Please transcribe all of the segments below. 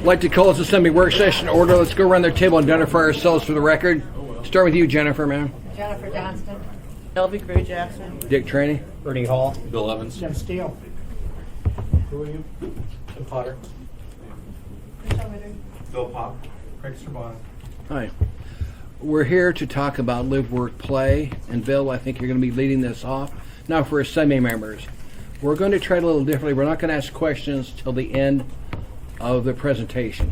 like to call this assembly work session order. Let's go around their table and identify ourselves for the record. Start with you, Jennifer, ma'am. Jennifer Johnston. Elvie Gray Jackson. Dick Traney. Bernie Hall. Bill Evans. Jim Steele. Who are you? Tim Potter. Michelle Ritter. Phil Pop. Craig Strabon. Hi. We're here to talk about live, work, play. And Bill, I think you're going to be leading this off. Now for assembly members. We're going to try it a little differently. We're not going to ask questions till the end of the presentation.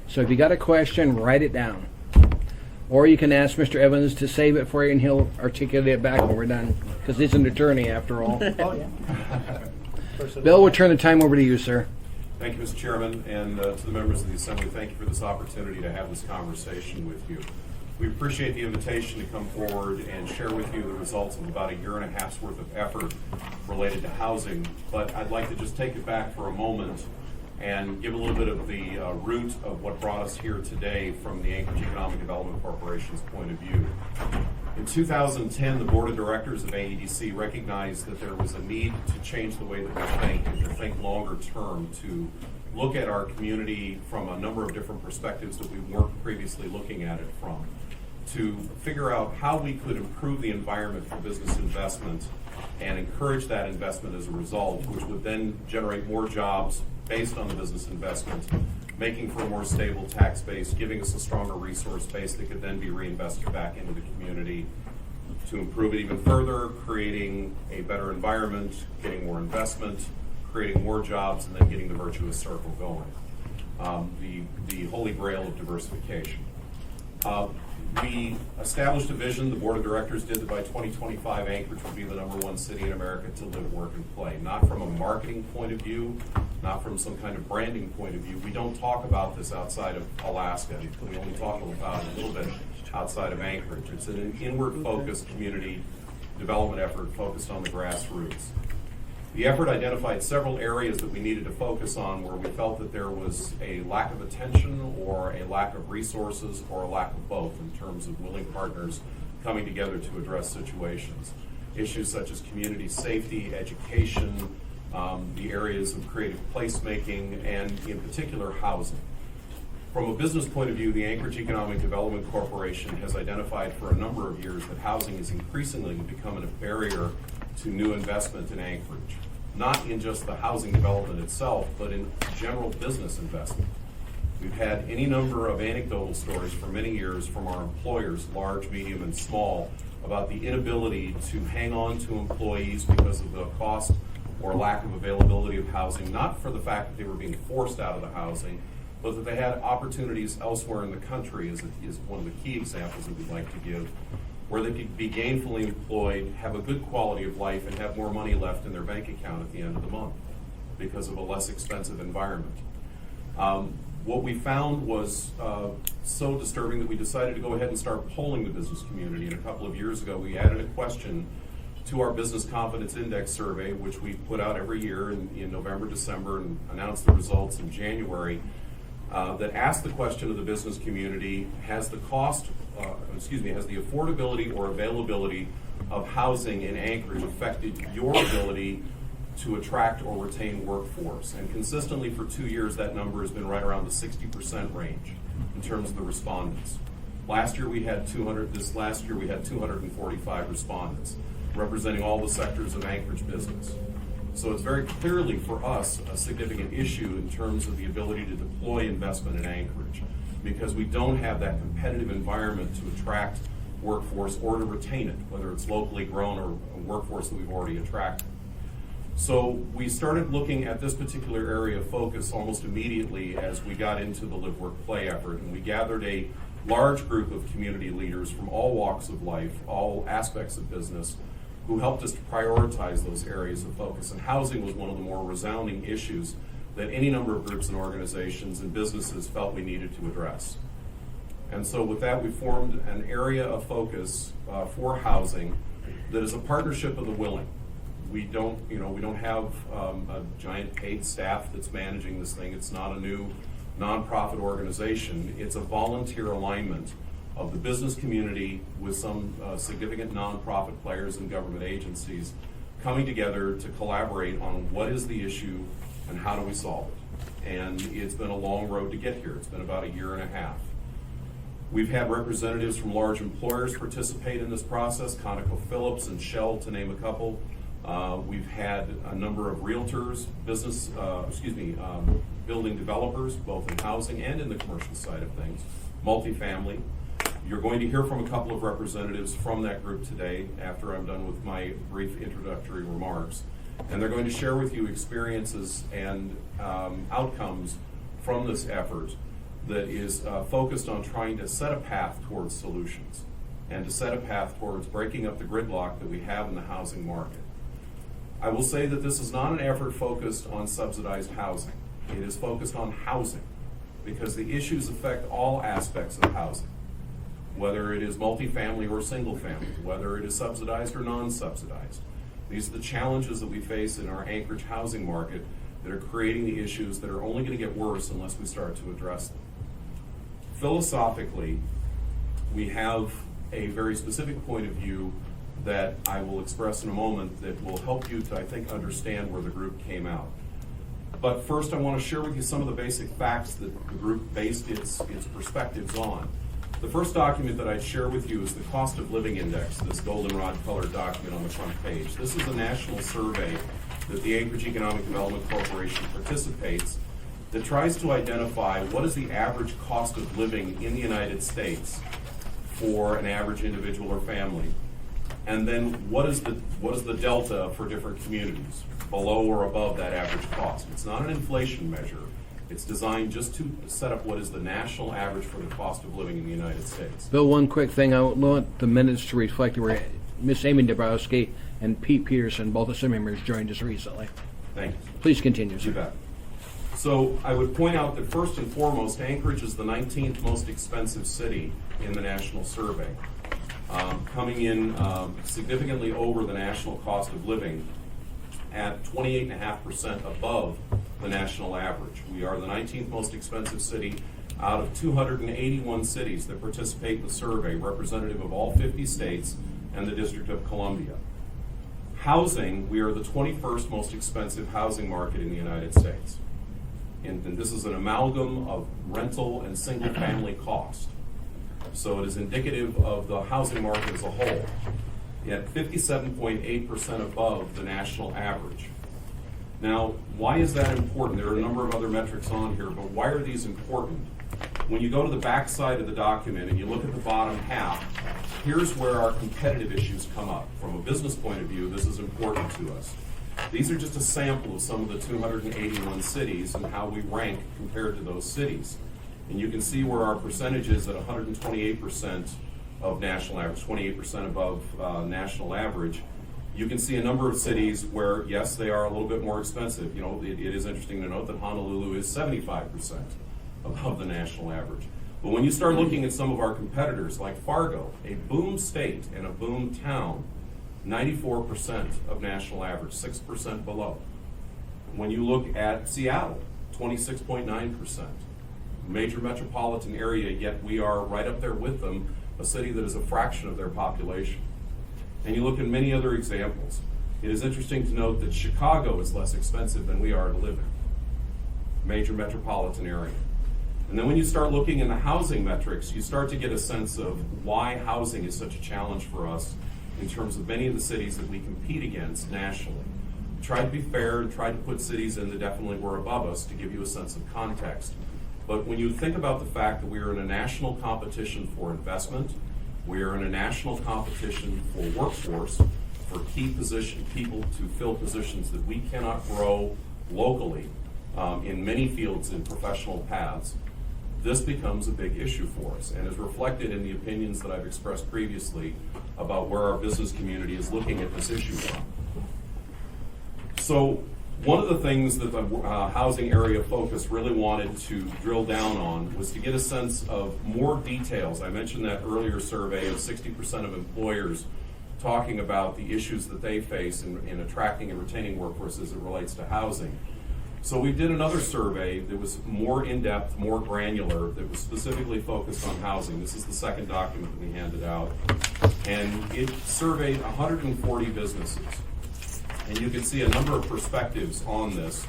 So if you got a question, write it down. Or you can ask Mr. Evans to save it for you and he'll articulate it back when we're done. Because he's an attorney after all. Oh, yeah. Bill, we'll turn the time over to you, sir. Thank you, Mr. Chairman, and to the members of the Assembly, thank you for this opportunity to have this conversation with you. We appreciate the invitation to come forward and share with you the results of about a year and a half's worth of effort related to housing. But I'd like to just take it back for a moment and give a little bit of the root of what brought us here today from the Anchorage Economic Development Corporation's point of view. In 2010, the Board of Directors of AEDC recognized that there was a need to change the way that we think and to think longer term, to look at our community from a number of different perspectives that we weren't previously looking at it from, to figure out how we could improve the environment for business investment and encourage that investment as a result, which would then generate more jobs based on the business investment, making for a more stable tax base, giving us a stronger resource base that could then be reinvested back into the community to improve it even further, creating a better environment, getting more investment, creating more jobs, and then getting the virtuous circle going. The holy grail of diversification. We established a vision, the Board of Directors did, that by 2025 Anchorage would be the #1 city in America to live, work, and play. Not from a marketing point of view, not from some kind of branding point of view. We don't talk about this outside of Alaska. We only talk about it a little bit outside of Anchorage. It's an inward-focused community development effort focused on the grassroots. The effort identified several areas that we needed to focus on where we felt that there was a lack of attention or a lack of resources or a lack of both in terms of willing partners coming together to address situations. Issues such as community safety, education, the areas of creative placemaking, and in particular housing. From a business point of view, the Anchorage Economic Development Corporation has identified for a number of years that housing is increasingly becoming a barrier to new investment in Anchorage. Not in just the housing development itself, but in general business investment. We've had any number of anecdotal stories for many years from our employers, large, medium, and small, about the inability to hang on to employees because of the cost or lack of availability of housing, not for the fact that they were being forced out of the housing, but that they had opportunities elsewhere in the country, is one of the key examples that we'd like to give, where they could be gainfully employed, have a good quality of life, and have more money left in their bank account at the end of the month because of a less expensive environment. What we found was so disturbing that we decided to go ahead and start polling the business community. And a couple of years ago, we added a question to our Business Confidence Index survey, which we put out every year in November, December, and announced the results in January, that asked the question of the business community: has the affordability or availability of housing in Anchorage affected your ability to attract or retain workforce? And consistently for 2 years, that number has been right around the 60% range in terms of the respondents. Last year we had 245 respondents, representing all the sectors of Anchorage business. So it's very clearly for us a significant issue in terms of the ability to deploy investment in Anchorage, because we don't have that competitive environment to attract workforce or to retain it, whether it's locally grown or a workforce that we've already attracted. So we started looking at this particular area of focus almost immediately as we got into the Live, Work, Play effort, and we gathered a large group of community leaders from all walks of life, all aspects of business, who helped us to prioritize those areas of focus. And housing was one of the more resounding issues that any number of groups and organizations and businesses felt we needed to address. And so with that, we formed an area of focus for housing that is a partnership of the willing. We don't have a giant paid staff that's managing this thing. It's not a new nonprofit organization. It's a volunteer alignment of the business community with some significant nonprofit players and government agencies coming together to collaborate on what is the issue and how do we solve it. and it's been a long road to get here. It's been about a year and a half. We've had representatives from large employers participate in this process, ConocoPhillips and Shell, to name a couple. We've had a number of realtors, building developers, both in housing and in the commercial side of things, multifamily. You're going to hear from a couple of representatives from that group today after I'm done with my brief introductory remarks. And they're going to share with you experiences and outcomes from this effort that is focused on trying to set a path towards solutions and to set a path towards breaking up the gridlock that we have in the housing market. I will say that this is not an effort focused on subsidized housing. It is focused on housing because the issues affect all aspects of housing, whether it is multifamily or single family, whether it is subsidized or non-subsidized. These are the challenges that we face in our Anchorage housing market that are creating the issues that are only going to get worse unless we start to address them. Philosophically, we have a very specific point of view that I will express in a moment that will help you to, I think, understand where the group came out. But first, I want to share with you some of the basic facts that the group based its perspectives on. The first document that I'd share with you is the Cost of Living Index, this goldenrod colored document on the front page. This is a national survey that the Anchorage Economic Development Corporation participates that tries to identify what is the average cost of living in the United States for an average individual or family, and then what is the delta for different communities below or above that average cost. It's not an inflation measure. It's designed just to set up what is the national average for the cost of living in the United States. Bill, one quick thing. I want the minutes to reflect that Miss Amy Dabrowski and Pete Peterson, both Assembly members, joined us recently. Thank you. Please continue, sir. You bet. So I would point out that first and foremost, Anchorage is the 19th most expensive city in the national survey, coming in significantly over the national cost of living at 28.5% above the national average. We are the 19th most expensive city out of 281 cities that participate in the survey, representative of all 50 states and the District of Columbia. Housing, we are the 21st most expensive housing market in the United States. And this is an amalgam of rental and single-family cost. So it is indicative of the housing market as a whole, at 57.8% above the national average. Now, why is that important? There are a number of other metrics on here, but why are these important? When you go to the back side of the document and you look at the bottom half, here's where our competitive issues come up. From a business point of view, this is important to us. These are just a sample of some of the 281 cities and how we rank compared to those cities. And you can see where our percentage is at 128% of national average, 28% above national average. You can see a number of cities where, yes, they are a little bit more expensive. You know, it is interesting to note that Honolulu is 75% above the national average. But when you start looking at some of our competitors, like Fargo, a boom state and a boom town, 94% of national average, 6% below. When you look at Seattle, 26.9%. Major metropolitan area, yet we are right up there with them, a city that is a fraction of their population. And you look at many other examples. It is interesting to note that Chicago is less expensive than we are to live in. Major metropolitan area. And then when you start looking in the housing metrics, you start to get a sense of why housing is such a challenge for us in terms of many of the cities that we compete against nationally. Tried to be fair and tried to put cities in that definitely were above us to give you a sense of context. But when you think about the fact that we are in a national competition for investment, we are in a national competition for workforce, for key people to fill positions that we cannot grow locally in many fields in professional paths, this becomes a big issue for us and is reflected in the opinions that I've expressed previously about where our business community is looking at this issue from. So one of the things that the housing area focus really wanted to drill down on was to get a sense of more details. I mentioned that earlier survey of 60% of employers talking about the issues that they face in attracting and retaining workforce as it relates to housing. So we did another survey that was more in-depth, more granular, that was specifically focused on housing. This is the second document that we handed out. And it surveyed 140 businesses. And you can see a number of perspectives on this.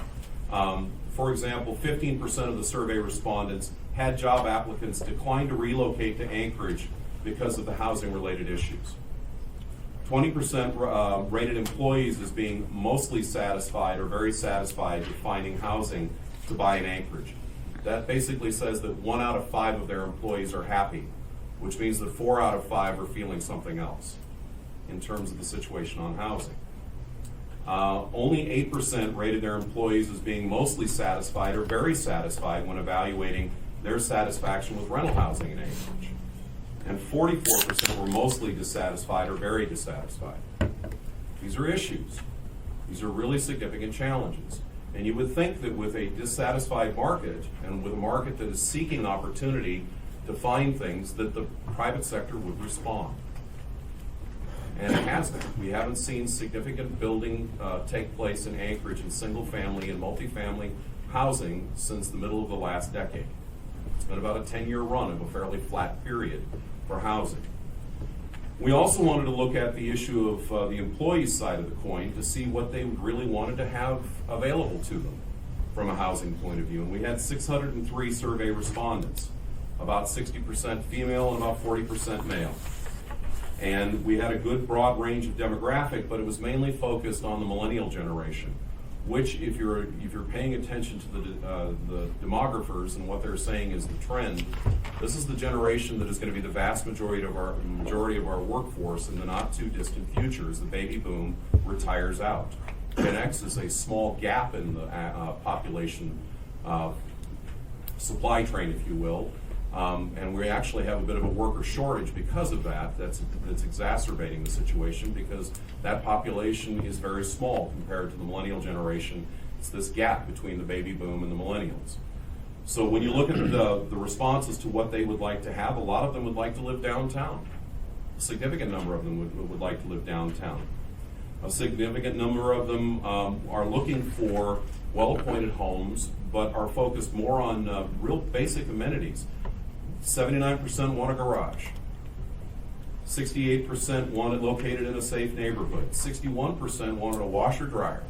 For example, 15% of the survey respondents had job applicants decline to relocate to Anchorage because of the housing-related issues. 20% rated employees as being mostly satisfied or very satisfied with finding housing to buy in Anchorage. That basically says that 1 out of 5 of their employees are happy, which means that 4 out of 5 are feeling something else in terms of the situation on housing. Only 8% rated their employees as being mostly satisfied or very satisfied when evaluating their satisfaction with rental housing in Anchorage. And 44% were mostly dissatisfied or very dissatisfied. These are issues. These are really significant challenges. And you would think that with a dissatisfied market and with a market that is seeking opportunity to find things, that the private sector would respond. And it hasn't. We haven't seen significant building take place in Anchorage in single-family and multifamily housing since the middle of the last decade. It's been about a 10-year run of a fairly flat period for housing. We also wanted to look at the issue of the employees' side of the coin to see what they really wanted to have available to them from a housing point of view. And we had 603 survey respondents, about 60% female and about 40% male. And we had a good broad range of demographic, but it was mainly focused on the millennial generation, which, if you're paying attention to the demographers and what they're saying is the trend, this is the generation that is going to be the vast majority of our workforce in the not too distant future as the baby boom retires out. Gen X is a small gap in the population supply train, if you will. And we actually have a bit of a worker shortage because of that. That's exacerbating the situation because that population is very small compared to the millennial generation. It's this gap between the baby boom and the millennials. So when you look at the responses to what they would like to have, a lot of them would like to live downtown. A significant number of them would like to live downtown. A significant number of them are looking for well-appointed homes, but are focused more on real basic amenities. 79% want a garage. 68% want it located in a safe neighborhood. 61% wanted a washer dryer.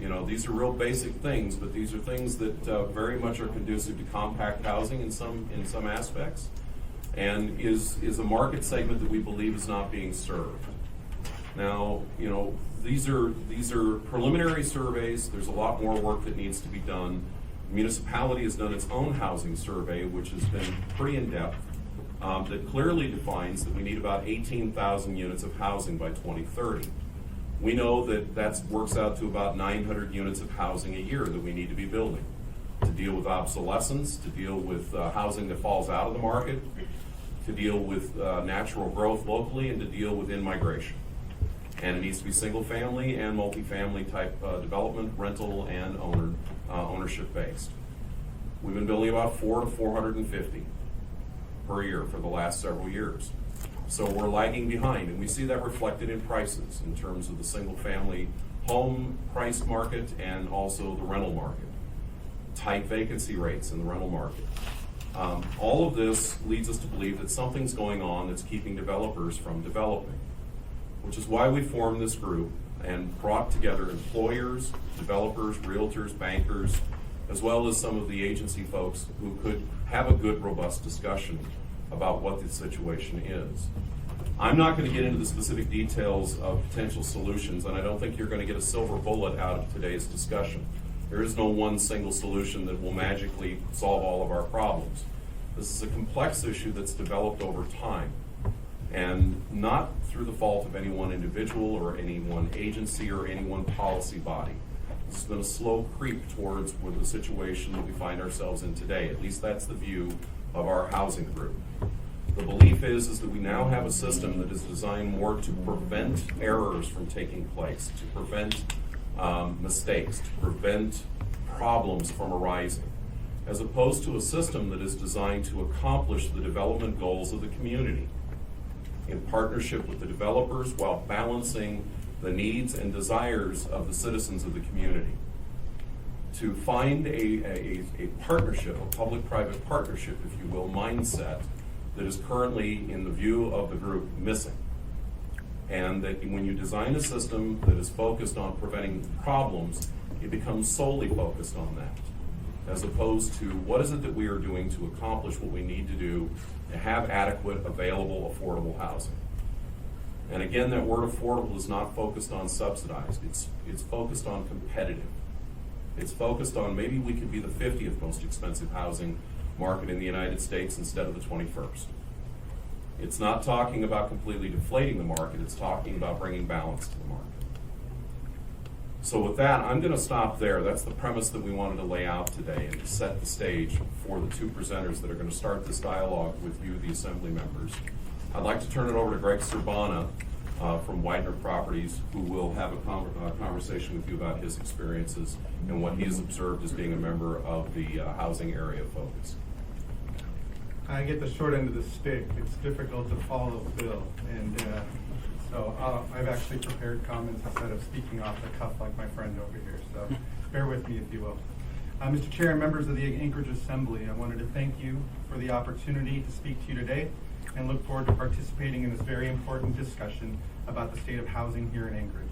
You know, these are real basic things, but these are things that very much are conducive to compact housing in some aspects, and is a market segment that we believe is not being served. Now, you know, these are preliminary surveys. There's a lot more work that needs to be done. The municipality has done its own housing survey, which has been pretty in-depth, that clearly defines that we need about 18,000 units of housing by 2030. We know that works out to about 900 units of housing a year that we need to be building to deal with obsolescence, to deal with housing that falls out of the market, to deal with natural growth locally, and to deal with in-migration. And it needs to be single-family and multifamily type development, rental, and ownership-based. We've been building about 400 to 450 per year for the last several years. So we're lagging behind, and we see that reflected in prices in terms of the single-family home price market and also the rental market. Tight vacancy rates in the rental market. All of this leads us to believe that something's going on that's keeping developers from developing, which is why we formed this group and brought together employers, developers, realtors, bankers, as well as some of the agency folks who could have a good, robust discussion about what the situation is. I'm not going to get into the specific details of potential solutions, and I don't think you're going to get a silver bullet out of today's discussion. There is no one single solution that will magically solve all of our problems. This is a complex issue that's developed over time, and not through the fault of any one individual or any one agency or any one policy body. This has been a slow creep towards the situation that we find ourselves in today. At least that's the view of our housing group. The belief is that we now have a system that is designed more to prevent errors from taking place, to prevent mistakes, to prevent problems from arising, as opposed to a system that is designed to accomplish the development goals of the community in partnership with the developers while balancing the needs and desires of the citizens of the community. To find a partnership, a public-private partnership, if you will, mindset that is currently, in the view of the group, missing. And that when you design a system that is focused on preventing problems, it becomes solely focused on that, as opposed to what is it that we are doing to accomplish what we need to do to have adequate, available, affordable housing. And again, that word affordable is not focused on subsidized. It's focused on competitive. It's focused on maybe we could be the 50th most expensive housing market in the United States instead of the 21st. It's not talking about completely deflating the market. It's talking about bringing balance to the market. So with that, I'm going to stop there. That's the premise that we wanted to lay out today and to set the stage for the two presenters that are going to start this dialogue with you, the Assembly members. I'd like to turn it over to Greg Cerbana from Widener Properties, who will have a conversation with you about his experiences and what he has observed as being a member of the housing area focus. I get the short end of the stick. It's difficult to follow Bill, and so I've actually prepared comments instead of speaking off the cuff like my friend over here. So bear with me, if you will. Mr. Chair and members of the Anchorage Assembly, I wanted to thank you for the opportunity to speak to you today and look forward to participating in this very important discussion about the state of housing here in Anchorage.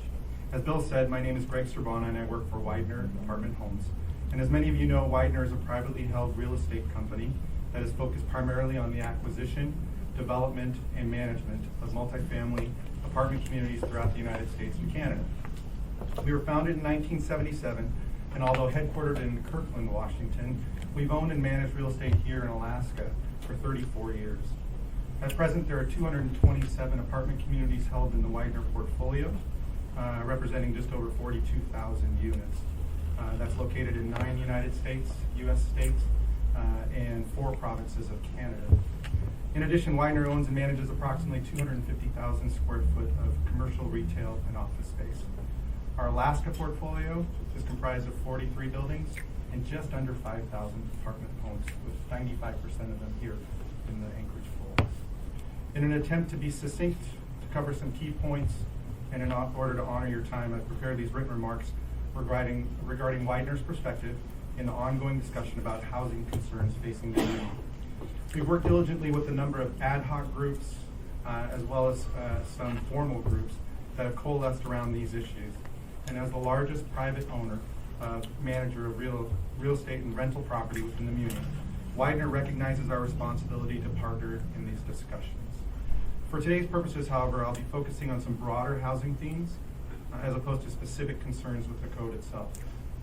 As Bill said, my name is Greg Cerbana and I work for Widener Apartment Homes. And as many of you know, Widener is a privately held real estate company that is focused primarily on the acquisition, development, and management of multifamily apartment communities throughout the United States and Canada. We were founded in 1977, and although headquartered in Kirkland, Washington, we've owned and managed real estate here in Alaska for 34 years. At present, there are 227 apartment communities held in the Widener portfolio, representing just over 42,000 units. That's located in 9 United States, U.S. states, and 4 provinces of Canada. In addition, Widener owns and manages approximately 250,000 square foot of commercial, retail, and office space. Our Alaska portfolio is comprised of 43 buildings and just under 5,000 apartment homes, with 95% of them here in the Anchorage Falls. In an attempt to be succinct, to cover some key points, and in order to honor your time, I've prepared these written remarks regarding Widener's perspective in the ongoing discussion about housing concerns facing the community. We've worked diligently with a number of ad hoc groups, as well as some formal groups that have coalesced around these issues. And as the largest private owner, manager of real estate and rental property within the Muni, Widener recognizes our responsibility to partner in these discussions. For today's purposes, however, I'll be focusing on some broader housing themes, as opposed to specific concerns with the code itself,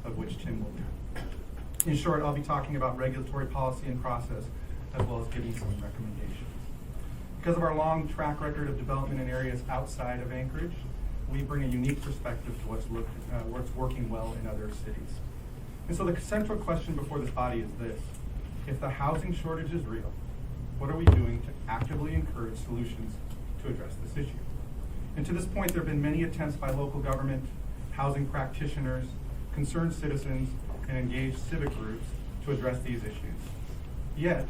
of which Tim will do. In short, I'll be talking about regulatory policy and process, as well as giving some recommendations. Because of our long track record of development in areas outside of Anchorage, we bring a unique perspective to what's working well in other cities. And so the central question before this body is this: if the housing shortage is real, what are we doing to actively encourage solutions to address this issue? And to this point, there have been many attempts by local government, housing practitioners, concerned citizens, and engaged civic groups to address these issues. Yet,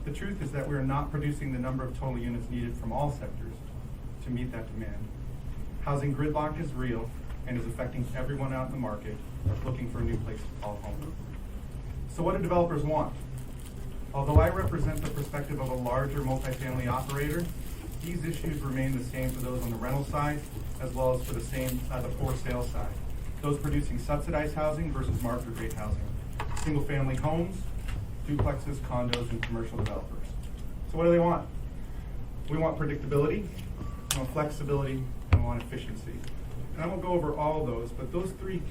the truth is that we are not producing the number of total units needed from all sectors to meet that demand. Housing gridlock is real and is affecting everyone out in the market looking for a new place to call home. So what do developers want? Although I represent the perspective of a larger multifamily operator, these issues remain the same for those on the rental side, as well as for the for sale side. Those producing subsidized housing versus market rate housing. Single-family homes, duplexes, condos, and commercial developers. So what do they want? We want predictability, we want flexibility, and we want efficiency. And I won't go over all of those, but those three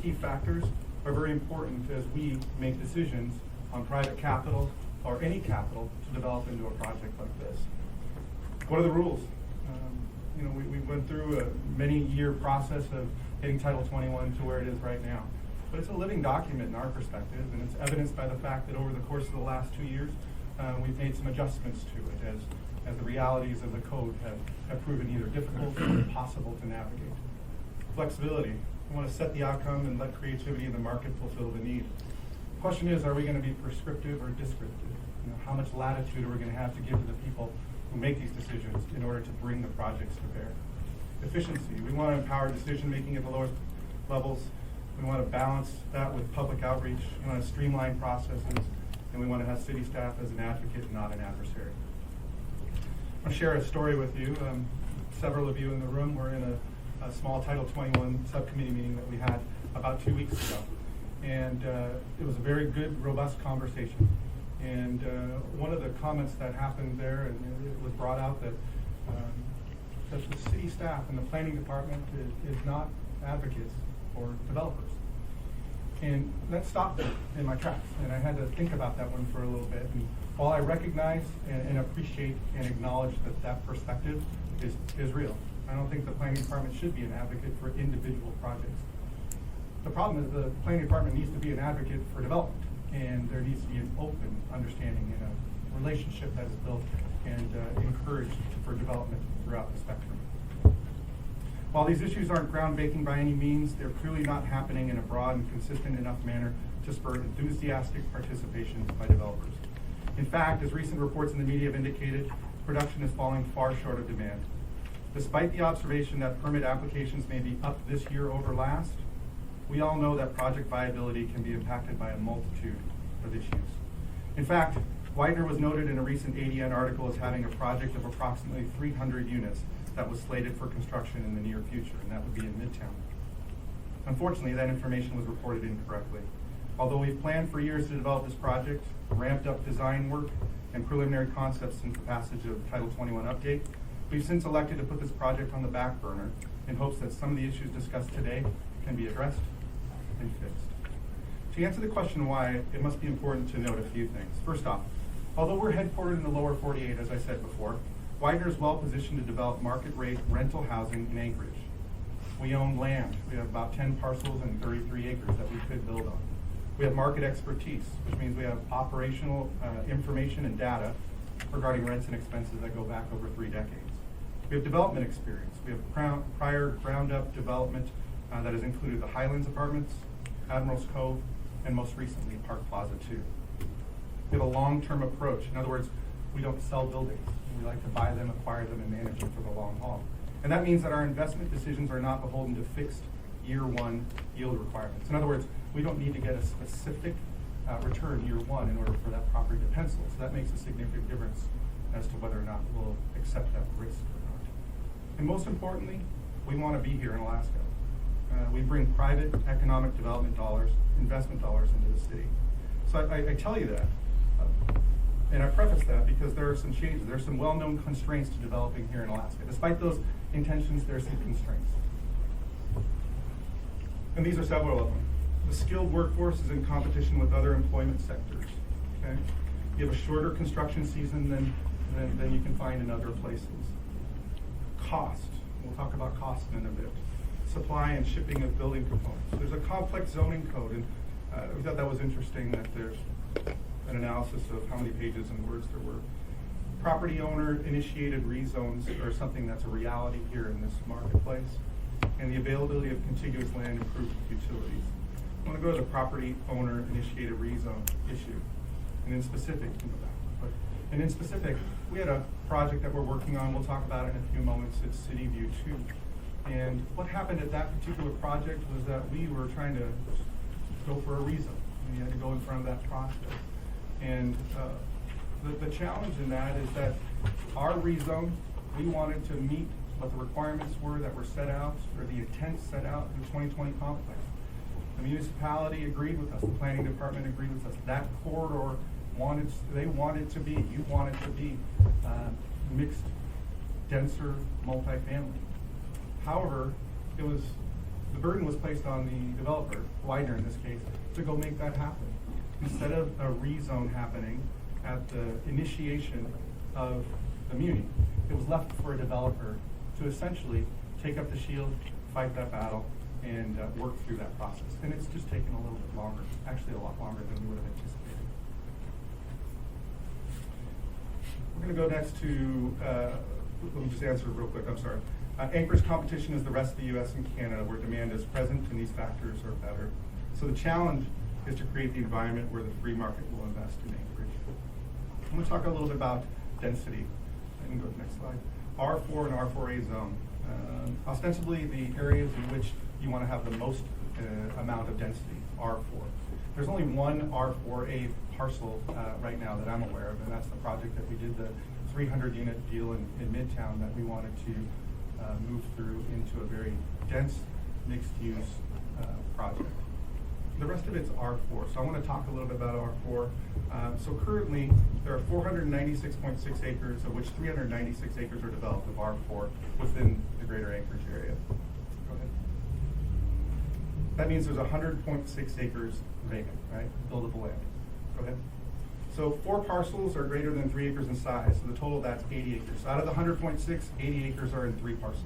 key factors are very important as we make decisions on private capital or any capital to develop into a project like this. What are the rules? We went through a many-year process of getting Title 21 to where it is right now. But it's a living document in our perspective, and it's evidenced by the fact that over the course of the last 2 years, we've made some adjustments to it as the realities of the code have proven either difficult or impossible to navigate. Flexibility. We want to set the outcome and let creativity in the market fulfill the need. The question is, are we going to be prescriptive or descriptive? How much latitude are we going to have to give to the people who make these decisions in order to bring the projects to bear? Efficiency. We want to empower decision-making at the lowest levels. We want to balance that with public outreach. We want to streamline processes, and we want to have city staff as an advocate, not an adversary. I'll share a story with you. Several of you in the room were in a small Title 21 subcommittee meeting that we had about 2 weeks ago. And it was a very good, robust conversation. And one of the comments that happened there, and it was brought out that the city staff and the planning department is not advocates for developers. And that stopped me in my tracks, and I had to think about that one for a little bit. And while I recognize and appreciate and acknowledge that that perspective is real, I don't think the planning department should be an advocate for individual projects. The problem is the planning department needs to be an advocate for development, and there needs to be an open understanding and a relationship that is built and encouraged for development throughout the spectrum. While these issues aren't groundbreaking by any means, they're clearly not happening in a broad and consistent enough manner to spur enthusiastic participation by developers. In fact, as recent reports in the media have indicated, production is falling far short of demand. Despite the observation that permit applications may be up this year over last, we all know that project viability can be impacted by a multitude of issues. In fact, Widener was noted in a recent ADN article as having a project of approximately 300 units that was slated for construction in the near future, and that would be in Midtown. Unfortunately, that information was reported incorrectly. Although we've planned for years to develop this project, ramped up design work and preliminary concepts since the passage of Title 21 update, we've since elected to put this project on the back burner in hopes that some of the issues discussed today can be addressed and fixed. To answer the question why, it must be important to note a few things. First off, although we're headquartered in the lower 48, as I said before, Widener is well positioned to develop market rate rental housing in Anchorage. We own land. We have about 10 parcels and 33 acres that we could build on. We have market expertise, which means we have operational information and data regarding rents and expenses that go back over 3 decades. We have development experience. We have prior ground-up development that has included the Highlands Apartments, Admirals Cove, and most recently Park Plaza 2. We have a long-term approach. In other words, we don't sell buildings. We like to buy them, acquire them, and manage them for the long haul. And that means that our investment decisions are not beholden to fixed year one yield requirements. In other words, we don't need to get a specific return year one in order for that property to pencil. So that makes a significant difference as to whether or not we'll accept that risk or not. And most importantly, we want to be here in Alaska. We bring private economic development dollars, investment dollars into the city. So I tell you that, and I preface that because there are some changes. There are some well-known constraints to developing here in Alaska. Despite those intentions, there are some constraints. And these are several of them. The skilled workforce is in competition with other employment sectors. Okay? You have a shorter construction season than you can find in other places. Cost. We'll talk about cost in a bit. Supply and shipping of building components. There's a complex zoning code, and we thought that was interesting that there's an analysis of how many pages and words there were. Property owner initiated rezones are something that's a reality here in this marketplace, and the availability of contiguous land improves utilities. I want to go to the property owner initiated rezone issue, and in specific, we had a project that we're working on. We'll talk about it in a few moments. It's City View 2. And what happened at that particular project was that we were trying to go for a rezone. We had to go in front of that process. And the challenge in that is that our rezone, we wanted to meet what the requirements were that were set out, or the intent set out in the 2020 comp plan. The municipality agreed with us, the planning department agreed with us. That corridor they wanted to be mixed, denser, multifamily. However, the burden was placed on the developer, Widener in this case, to go make that happen. Instead of a rezone happening at the initiation of the muni, it was left for a developer to essentially take up the shield, fight that battle, and work through that process. And it's just taken a little bit longer, actually a lot longer than we would have anticipated. We're going to go next to, let me just answer real quick, I'm sorry. Anchorage competition is the rest of the U.S. and Canada where demand is present and these factors are better. So the challenge is to create the environment where the free market will invest in Anchorage. I'm going to talk a little bit about density. I can go to the next slide. R4 and R4A zone. Ostensibly the areas in which you want to have the most amount of density, R4. There's only one R4A parcel right now that I'm aware of, and that's the project that we did, the 300 unit deal in Midtown that we wanted to move through into a very dense mixed use project. The rest of it's R4. So I want to talk a little bit about R4. So currently, there are 496.6 acres, of which 396 acres are developed of R4 within the greater Anchorage area. Go ahead. That means there's 100.6 acres vacant, right? Buildable land. Go ahead. So 4 parcels are greater than 3 acres in size, so the total of that's 80 acres. Out of the 100.6, 80 acres are in 3 parcels.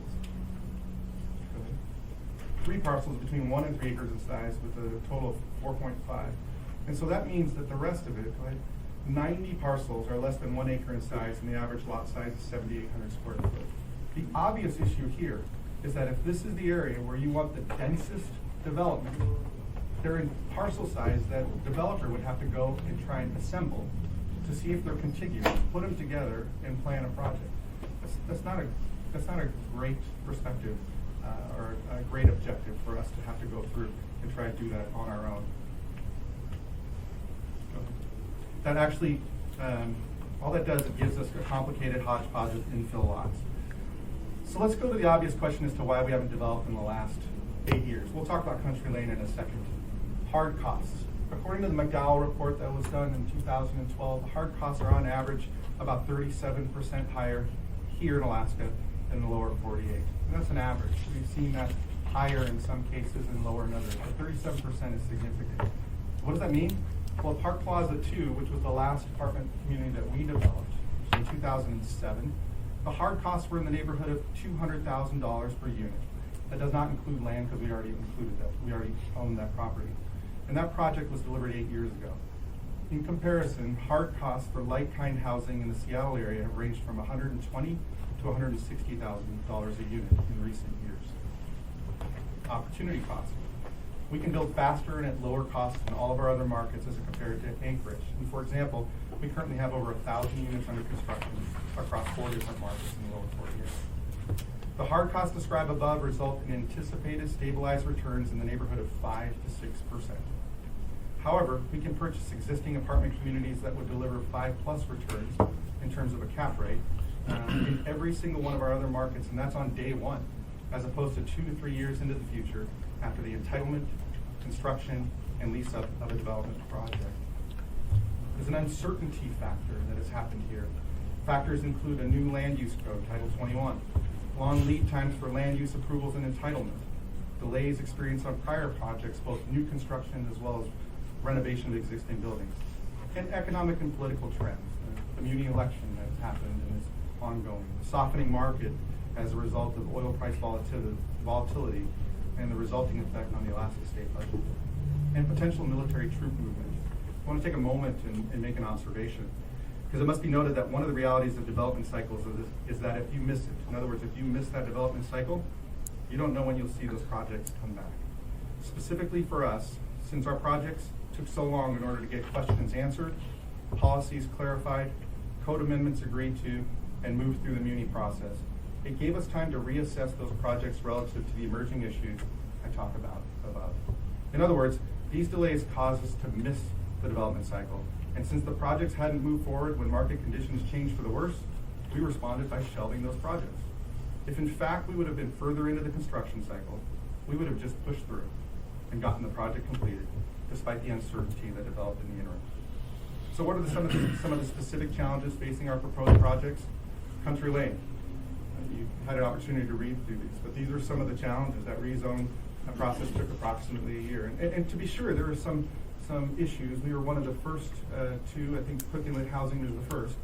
Go ahead. 3 parcels between 1 and 3 acres in size with a total of 4.5. And so that means that the rest of it, right, 90 parcels are less than 1 acre in size, and the average lot size is 7,800 square foot. The obvious issue here is that if this is the area where you want the densest development, they're in parcel size that the developer would have to go and try and assemble to see if they're contiguous, put them together, and plan a project. That's not a great perspective or a great objective for us to have to go through and try to do that on our own. That actually, all that does, it gives us a complicated hodgepodge of infill lots. So let's go to the obvious question as to why we haven't developed in the last 8 years. We'll talk about Country Lane in a second. Hard costs. According to the McDowell report that was done in 2012, the hard costs are on average about 37% higher here in Alaska than the lower 48. And that's an average. We've seen that higher in some cases and lower in others, but 37% is significant. What does that mean? Well, Park Plaza 2, which was the last apartment community that we developed in 2007, the hard costs were in the neighborhood of $200,000 per unit. That does not include land because we already included that. We already owned that property. And that project was delivered 8 years ago. In comparison, hard costs for like-kind housing in the Seattle area have ranged from $120,000 to $160,000 a unit in recent years. Opportunity costs. We can build faster and at lower costs than all of our other markets as compared to Anchorage. And for example, we currently have over 1,000 units under construction across 4 different markets in the lower 48. The hard costs described above result in anticipated stabilized returns in the neighborhood of 5 to 6%. However, we can purchase existing apartment communities that would deliver 5+ returns in terms of a cap rate in every single one of our other markets, and that's on day one, as opposed to 2 to 3 years into the future after the entitlement, construction, and lease up of a development project. There's an uncertainty factor that has happened here. Factors include a new land use code, Title 21, long lead times for land use approvals and entitlement, delays experienced on prior projects, both new construction as well as renovation of existing buildings, and economic and political trends. The muni election that has happened and is ongoing, the softening market as a result of oil price volatility and the resulting effect on the Alaska state budget, and potential military troop movement. I want to take a moment and make an observation, because it must be noted that one of the realities of development cycles is that if you miss it, in other words, if you miss that development cycle, you don't know when you'll see those projects come back. Specifically for us, since our projects took so long in order to get questions answered, policies clarified, code amendments agreed to, and moved through the muni process, it gave us time to reassess those projects relative to the emerging issues I talked about above. In other words, these delays caused us to miss the development cycle. And since the projects hadn't moved forward when market conditions changed for the worse, we responded by shelving those projects. If in fact we would have been further into the construction cycle, we would have just pushed through and gotten the project completed, despite the uncertainty that developed in the interim. So what are some of the specific challenges facing our proposed projects? Country Lane. You had an opportunity to read through these, but these are some of the challenges. That rezone process took approximately a year. And to be sure, there are some issues. We were one of the first to, I think Quick and Lit Housing was the first,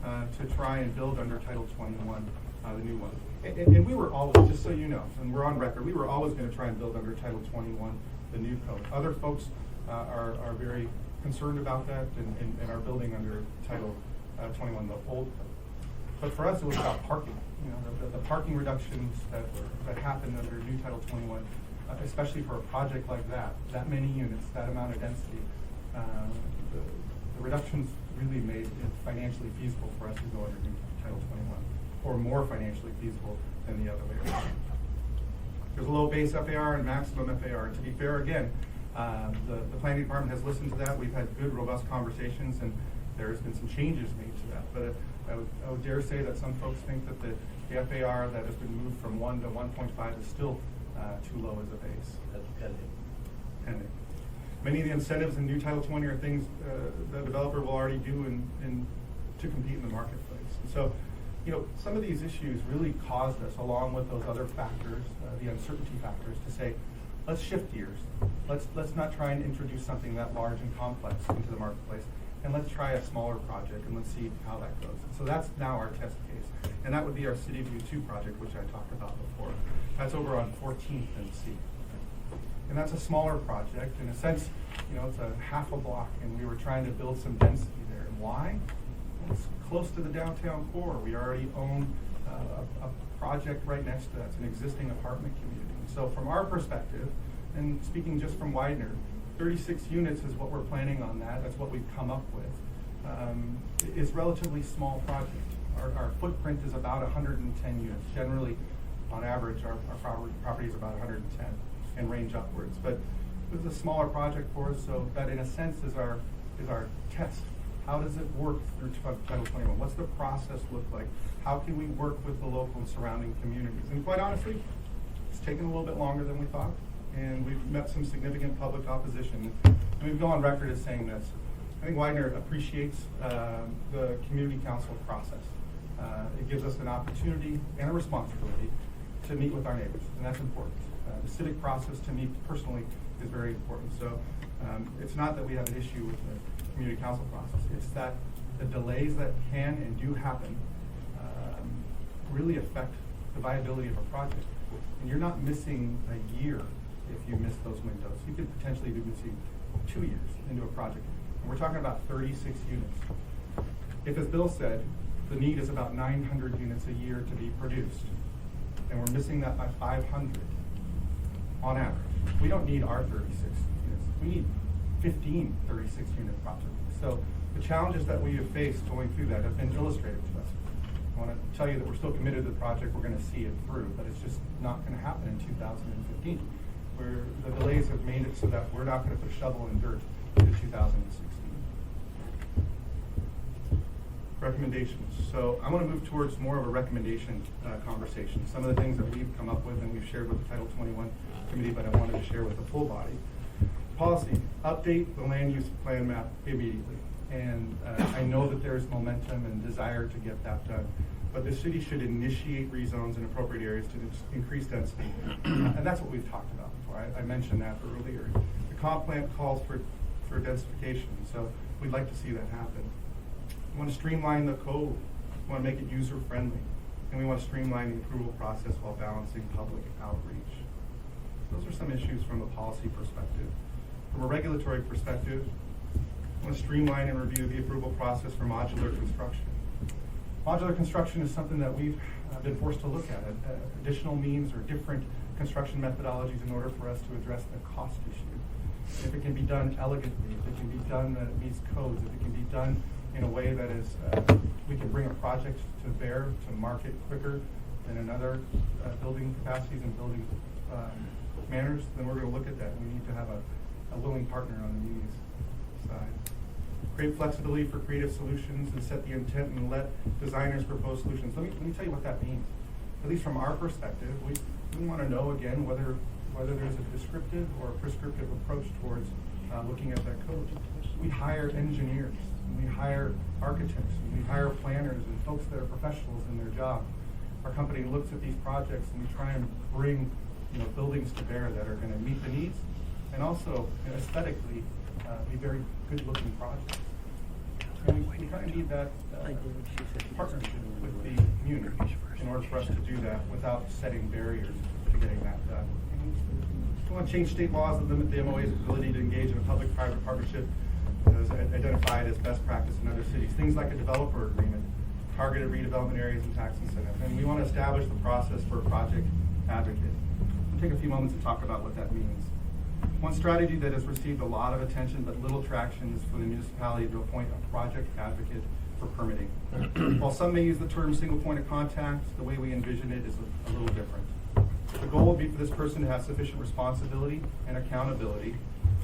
to try and build under Title 21, the new one. And we were always, just so you know, and we're on record, we were always going to try and build under Title 21, the new code. Other folks are very concerned about that and are building under Title 21, the old code. But for us, it was about parking. You know, the parking reductions that happened under new Title 21, especially for a project like that many units, that amount of density, the reductions really made it financially feasible for us to go under new Title 21, or more financially feasible than the other way around. There's a low base FAR and maximum FAR. And to be fair, again, the planning department has listened to that. We've had good, robust conversations, and there's been some changes made to that. But I would dare say that some folks think that the FAR that has been moved from 1 to 1.5 is still too low as a base. That's kind of pending. Many of the incentives in new Title 20 are things the developer will already do to compete in the marketplace. And so, some of these issues really caused us, along with those other factors, the uncertainty factors, to say, let's shift gears. Let's not try and introduce something that large and complex into the marketplace, and let's try a smaller project and let's see how that goes. So that's now our test case, and that would be our City View 2 project, which I talked about before. That's over on 14th and C. And that's a smaller project. In a sense, it's a half a block, and we were trying to build some density there. And why? Well, it's close to the downtown core. We already own a project right next to that. It's an existing apartment community. So from our perspective, and speaking just from Widener, 36 units is what we're planning on that. That's what we've come up with. It's a relatively small project. Our footprint is about 110 units. Generally, on average, our property is about 110 and range upwards. But this is a smaller project for us, so that in a sense is our test. How does it work through Title 21? What's the process look like? How can we work with the local and surrounding communities? And quite honestly, it's taken a little bit longer than we thought, and we've met some significant public opposition. And we've gone on record as saying this. I think Widener appreciates the community council process. It gives us an opportunity and a responsibility to meet with our neighbors, and that's important. The civic process, to me personally, is very important. So it's not that we have an issue with the community council process. It's that the delays that can and do happen really affect the viability of a project. And you're not missing a year if you miss those windows. You could potentially be missing 2 years into a project. And we're talking about 36 units. If, as Bill said, the need is about 900 units a year to be produced, and we're missing that by 500 on average. We don't need our 36 units. We need 15 36-unit projects. So the challenges that we have faced going through that have been illustrated to us. I want to tell you that we're still committed to the project. We're going to see it through, but it's just not going to happen in 2015. Where the delays have made it so that we're not going to put a shovel in dirt into 2016. Recommendations. So I want to move towards more of a recommendation conversation. Some of the things that we've come up with and we've shared with the Title 21 committee, but I wanted to share with the full body. Policy, update the land use plan map immediately. And I know that there's momentum and desire to get that done, but the city should initiate rezones in appropriate areas to increase density. And that's what we've talked about before. I mentioned that earlier. The comp plan calls for densification, so we'd like to see that happen. We want to streamline the code. We want to make it user-friendly. And we want to streamline the approval process while balancing public outreach. Those are some issues from a policy perspective. From a regulatory perspective, we want to streamline and review the approval process for modular construction. Modular construction is something that we've been forced to look at, additional means or different construction methodologies in order for us to address the cost issue. If it can be done elegantly, if it can be done that it meets codes, if it can be done in a way that is, we can bring a project to bear, to market quicker than in other building capacities and building manners, then we're going to look at that. We need to have a willing partner on the needs side. Create flexibility for creative solutions and set the intent and let designers propose solutions. Let me tell you what that means. At least from our perspective, we want to know again whether there's a descriptive or a prescriptive approach towards looking at that code. We hire engineers, and we hire architects, and we hire planners and folks that are professionals in their job. Our company looks at these projects and we try and bring buildings to bear that are going to meet the needs and also aesthetically be very good-looking projects. And we kind of need that partnership with the community in order for us to do that without setting barriers to getting that done. We want to change state laws that limit the MOA's ability to engage in a public-private partnership as identified as best practice in other cities. Things like a developer agreement, targeted redevelopment areas and tax incentives. And we want to establish the process for a project advocate. We'll take a few moments to talk about what that means. One strategy that has received a lot of attention but little traction is for the municipality to appoint a project advocate for permitting. While some may use the term single point of contact, the way we envision it is a little different. The goal would be for this person to have sufficient responsibility and accountability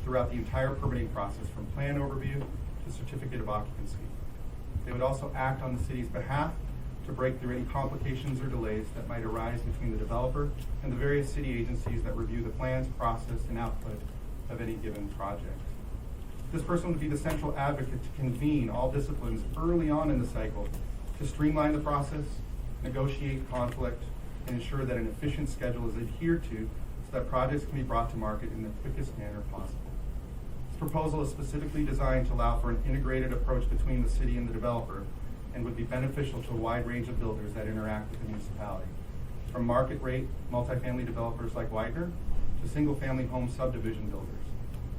throughout the entire permitting process, from plan overview to certificate of occupancy. They would also act on the city's behalf to break through any complications or delays that might arise between the developer and the various city agencies that review the plans, process, and output of any given project. This person would be the central advocate to convene all disciplines early on in the cycle to streamline the process, negotiate conflict, and ensure that an efficient schedule is adhered to so that projects can be brought to market in the quickest manner possible. This proposal is specifically designed to allow for an integrated approach between the city and the developer and would be beneficial to a wide range of builders that interact with the municipality, from market rate multifamily developers like Widener to single-family home subdivision builders,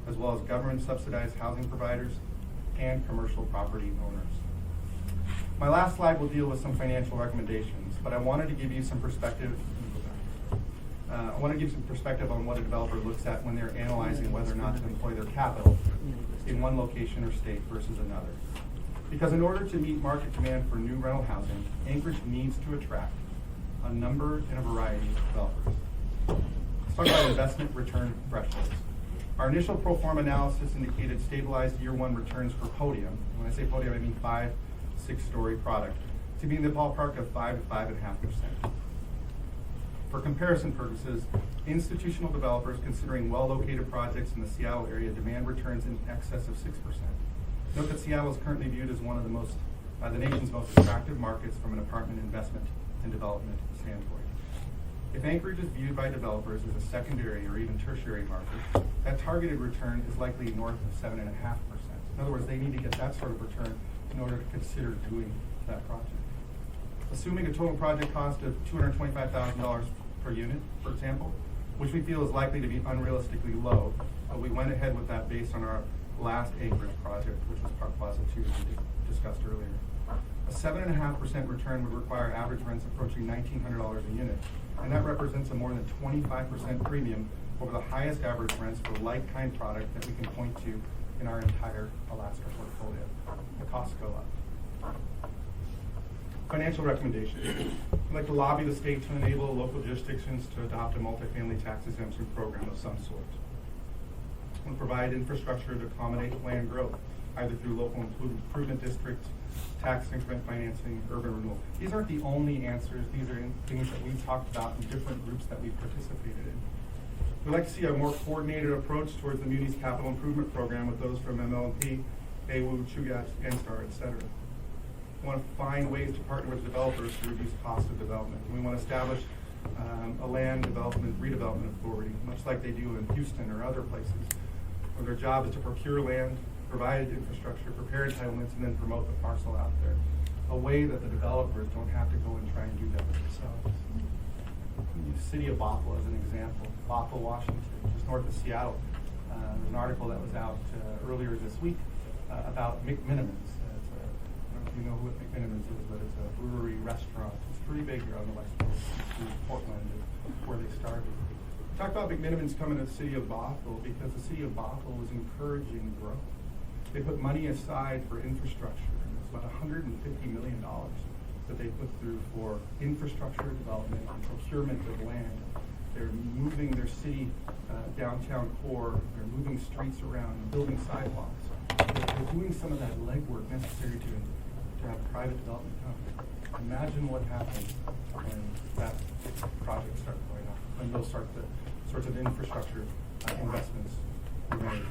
as well as government subsidized housing providers and commercial property owners. My last slide will deal with some financial recommendations, but I wanted to give you some perspective. I want to give some perspective on what a developer looks at when they're analyzing whether or not to employ their capital in one location or state versus another. Because in order to meet market demand for new rental housing, Anchorage needs to attract a number and a variety of developers. Let's talk about investment return thresholds. Our initial pro forma analysis indicated stabilized year one returns for podium. When I say podium, I mean 5, 6-story product, to be in the ballpark of 5 to 5.5%. For comparison purposes, institutional developers considering well-located projects in the Seattle area demand returns in excess of 6%. Note that Seattle is currently viewed as one of the nation's most attractive markets from an apartment investment and development standpoint. If Anchorage is viewed by developers as a secondary or even tertiary market, that targeted return is likely north of 7.5%. In other words, they need to get that sort of return in order to consider doing that project. Assuming a total project cost of $225,000 per unit, for example, which we feel is likely to be unrealistically low, we went ahead with that based on our last Anchorage project, which was Park Plaza 2, as we discussed earlier. A 7.5% return would require average rents approaching $1,900 a unit, and that represents a more than 25% premium over the highest average rents for like-kind product that we can point to in our entire Alaska portfolio. The costs go up. Financial recommendations. I'd like to lobby the state to enable local jurisdictions to adopt a multifamily tax exemption program of some sort. And provide infrastructure to accommodate land growth, either through local improvement districts, tax increment financing, urban renewal. These aren't the only answers. These are things that we've talked about in different groups that we've participated in. We'd like to see a more coordinated approach towards the Muni's capital improvement program with those from MLMP, AWU, Chugach, NSTAR, et cetera. We want to find ways to partner with developers to reduce cost of development. We want to establish a land development, redevelopment authority, much like they do in Houston or other places, where their job is to procure land, provide infrastructure, prepare entitlements, and then promote the parcel out there. A way that the developers don't have to go and try and do that themselves. The city of Bothell as an example. Bothell, Washington, just north of Seattle. There's an article that was out earlier this week about McMinimans. I don't know if you know what McMinimans is, but it's a brewery restaurant. It's pretty big here on the West Coast. Portland is where they started. Talk about McMinimans coming to the city of Bothell because the city of Bothell was encouraging growth. They put money aside for infrastructure. It's about $150 million that they put through for infrastructure development and procurement of land. They're moving their city downtown core. They're moving streets around and building sidewalks. They're doing some of that legwork necessary to have private development come. Imagine what happens when that project starts going on, when those sorts of infrastructure investments are made.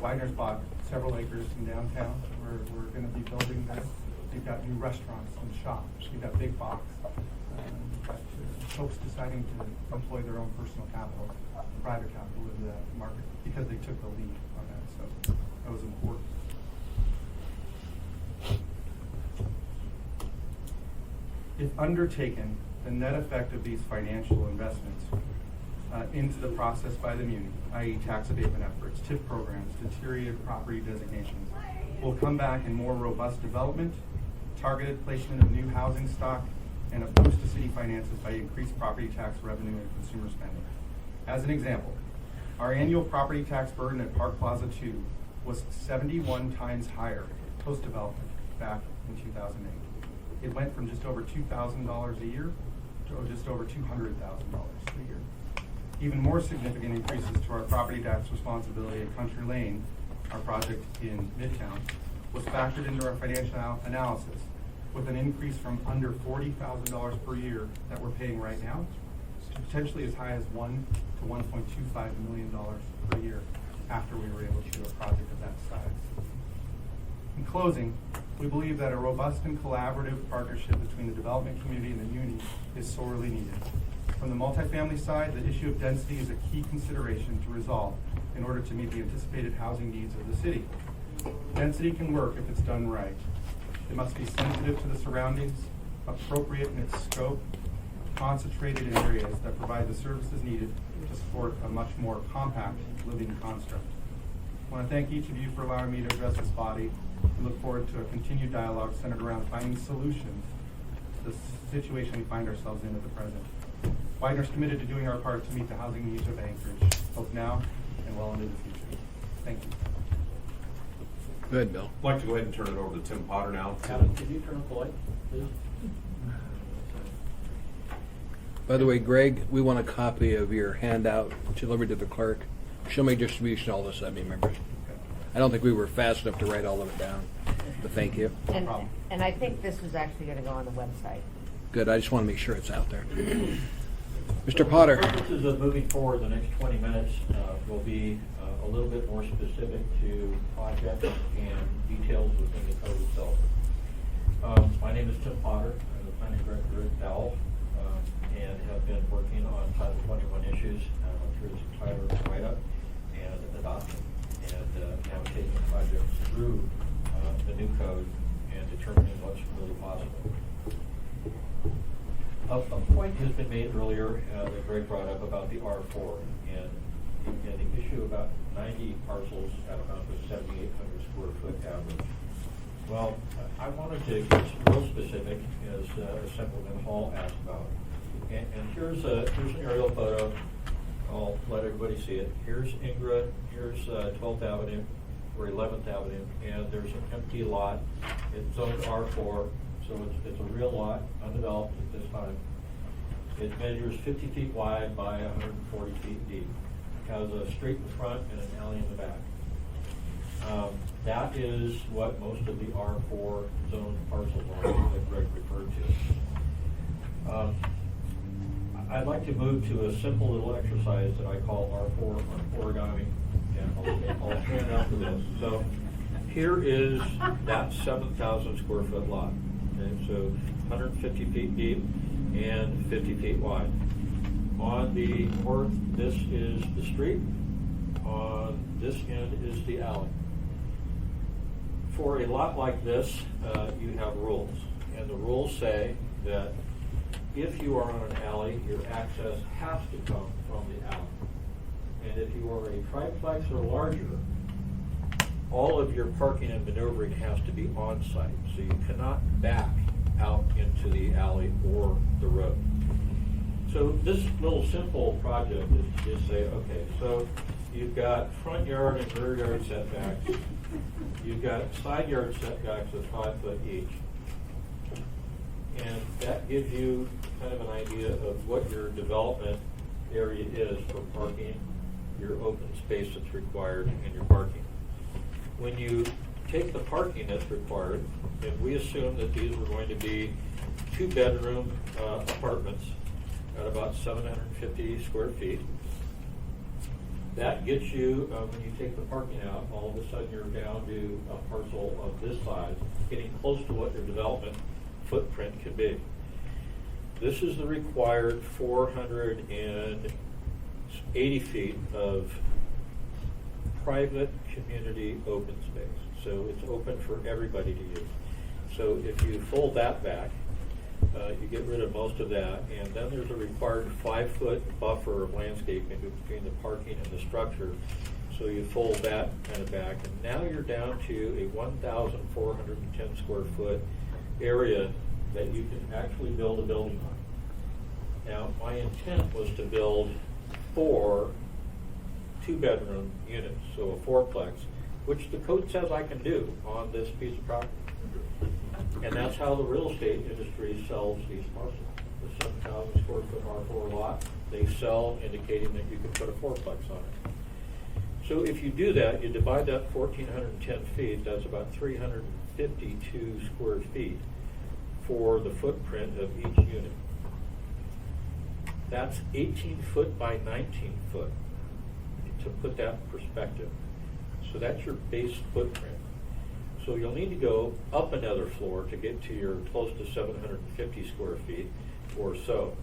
Widener's bought several acres in downtown where we're going to be building there. We've got new restaurants and shops. We've got big box. We've got folks deciding to employ their own personal capital, private capital into that market because they took the lead on that. So that was important. If undertaken, the net effect of these financial investments into the process by the Muni, i.e. tax abatement efforts, TIF programs, deteriorated property designations, will come back in more robust development, targeted placement of new housing stock, and a boost to city finances by increased property tax revenue and consumer spending. As an example, our annual property tax burden at Park Plaza 2 was 71 times higher post-development back in 2008. It went from just over $2,000 a year to just over $200,000 a year. Even more significant increases to our property tax responsibility at Country Lane, our project in Midtown, was factored into our financial analysis with an increase from under $40,000 per year that we're paying right now to potentially as high as $1 to $1.25 million per year after we were able to do a project of that size. In closing, we believe that a robust and collaborative partnership between the development community and the uni is sorely needed. From the multifamily side, the issue of density is a key consideration to resolve in order to meet the anticipated housing needs of the city. Density can work if it's done right. It must be sensitive to the surroundings, appropriate in its scope, concentrated in areas that provide the services needed to support a much more compact living construct. I want to thank each of you for allowing me to address this body and look forward to a continued dialogue centered around finding solutions to the situation we find ourselves in at the present. Widener's committed to doing our part to meet the housing needs of Anchorage, both now and well into the future. Thank you. Go ahead, Bill. I'd like to go ahead and turn it over to Tim Potter now. Adam, could you turn up the light, please? By the way, Greg, we want a copy of your handout delivered to the clerk. She'll make distribution to all the assembly members. I don't think we were fast enough to write all of it down, but thank you. And, problem. and I think this is actually going to go on the website. Good, I just want to make sure it's out there. Mr. Potter. For purposes of moving forward, the next 20 minutes will be a little bit more specific to projects and details within the code itself. My name is Tim Potter. I'm the planning director at Dell and have been working on Title 21 issues through its entire write-up and adoption, and now taking projects through the new code and determining what's really possible. A point has been made earlier that Greg brought up about the R4 and the issue about 90 parcels at about the 7,800 square foot average. Well, I wanted to get real specific, as Assemblyman Hall asked about. And here's an aerial photo. I'll let everybody see it. Here's Ingra, here's 12th Avenue or 11th Avenue, and there's an empty lot. It's zoned R4, so it's a real lot, undeveloped at this time. It measures 50 feet wide by 140 feet deep. It has a street in the front and an alley in the back. That is what most of the R4 zone parcels are that Greg referred to. I'd like to move to a simple little exercise that I call R4 origami, and I'll hand out for this. So here is that 7,000 square foot lot. Okay, so 150 feet deep and 50 feet wide. On the north, this is the street. On this end is the alley. For a lot like this, you have rules. And the rules say that if you are on an alley, your access has to come from the alley. And if you are a triplex or larger, all of your parking and maneuvering has to be on site. So you cannot back out into the alley or the road. So this little simple project is to just say, okay, so you've got front yard and rear yard setbacks. You've got side yard setbacks of 5 foot each. And that gives you kind of an idea of what your development area is for parking, your open space that's required, and your parking. When you take the parking that's required, and we assume that these were going to be 2-bedroom apartments at about 750 square feet, that gets you, when you take the parking out, all of a sudden you're down to a parcel of this size, getting close to what your development footprint could be. This is the required 480 feet of private community open space. So it's open for everybody to use. So if you fold that back, you get rid of most of that, and then there's a required 5-foot buffer of landscaping between the parking and the structure. So you fold that kind of back, and now you're down to a 1,410 square foot area that you can actually build a building on. Now, my intent was to build 4 2-bedroom units, so a 4-plex, which the code says I can do on this piece of property. And that's how the real estate industry sells these parcels. The 7,000 square foot R4 lot, they sell indicating that you can put a 4-plex on it. So if you do that, you divide that 1,410 feet, that's about 352 square feet for the footprint of each unit. That's 18 foot by 19 foot. to put that in perspective. So that's your base footprint. So you'll need to go up another floor to get to your close to 750 square feet or so.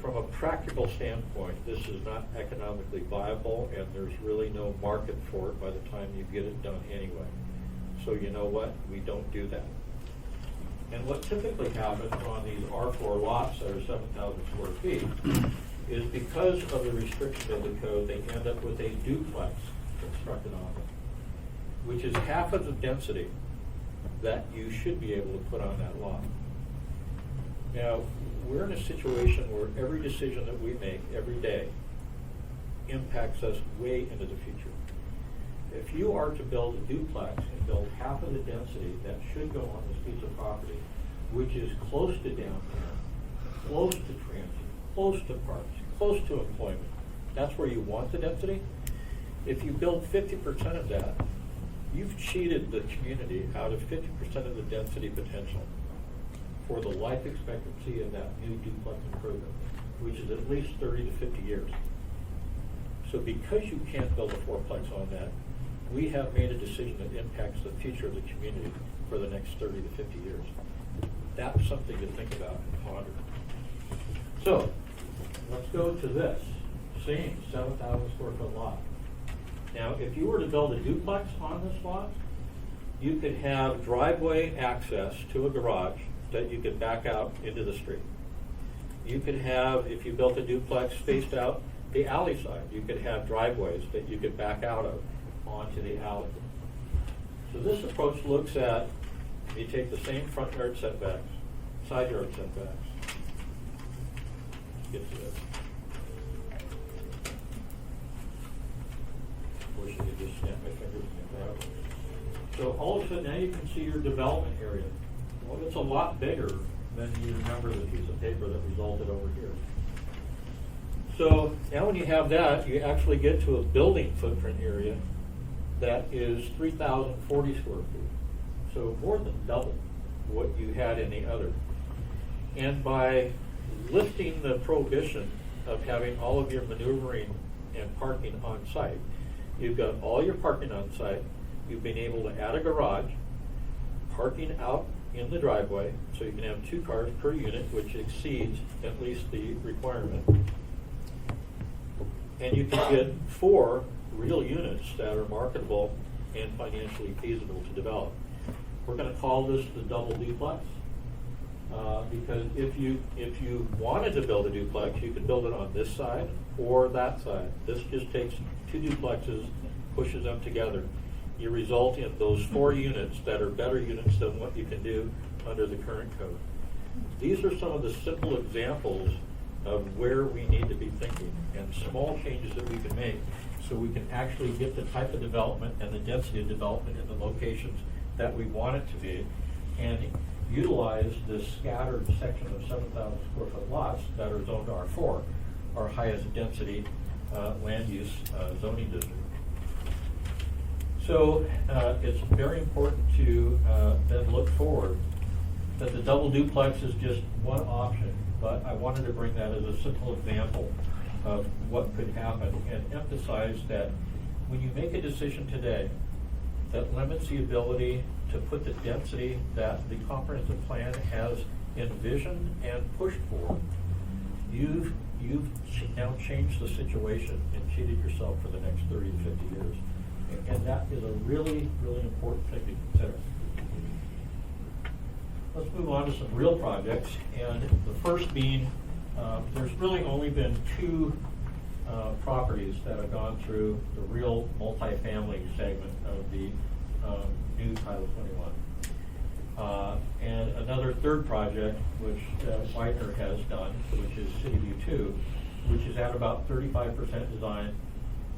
From a practical standpoint, this is not economically viable, and there's really no market for it by the time you get it done anyway. So you know what? We don't do that. And what typically happens on these R4 lots that are 7,000 square feet is because of the restriction of the code, they end up with a duplex constructed on them, which is half of the density that you should be able to put on that lot. Now, we're in a situation where every decision that we make every day impacts us way into the future. If you are to build a duplex and build half of the density that should go on this piece of property, which is close to downtown, close to transit, close to parks, close to employment, that's where you want the density. If you build 50% of that, you've cheated the community out of 50% of the density potential for the life expectancy of that new duplex improvement, which is at least 30 to 50 years. So because you can't build a fourplex on that, we have made a decision that impacts the future of the community for the next 30 to 50 years. That's something to think about and ponder. So let's go to this same 7,000 square foot lot. Now, if you were to build a duplex on this lot, you could have driveway access to a garage that you could back out into the street. You could have, if you built a duplex faced out the alley side, you could have driveways that you could back out of onto the alley. So this approach looks at, you take the same front yard setbacks, side yard setbacks. Get to this. Wish I could just snap my fingers and grab it. So all of a sudden now you can see your development area. Well, it's a lot bigger than you remember the piece of paper that resulted over here. So now when you have that, you actually get to a building footprint area that is 3,040 square feet. So more than double what you had in the other. And by lifting the prohibition of having all of your maneuvering and parking on site, you've got all your parking on site, you've been able to add a garage, parking out in the driveway, so you can have 2 cars per unit, which exceeds at least the requirement. And you can get 4 real units that are marketable and financially feasible to develop. We're going to call this the double duplex, because if you wanted to build a duplex, you could build it on this side or that side. This just takes 2 duplexes, pushes them together. You result in those 4 units that are better units than what you can do under the current code. These are some of the simple examples of where we need to be thinking and small changes that we can make so we can actually get the type of development and the density of development in the locations that we want it to be, and utilize this scattered section of 7,000 square foot lots that are zoned R4, our highest density land use zoning district. So it's very important to then look forward that the double duplex is just one option, but I wanted to bring that as a simple example of what could happen and emphasize that when you make a decision today that limits the ability to put the density that the comprehensive plan has envisioned and pushed for, you've now changed the situation and cheated yourself for the next 30 to 50 years. And that is a really, really important thing to consider. Let's move on to some real projects. And the first being, there's really only been 2 properties that have gone through the real multifamily segment of the new Title 21. And another third project, which Whitener has done, which is City View 2, which is at about 35% design.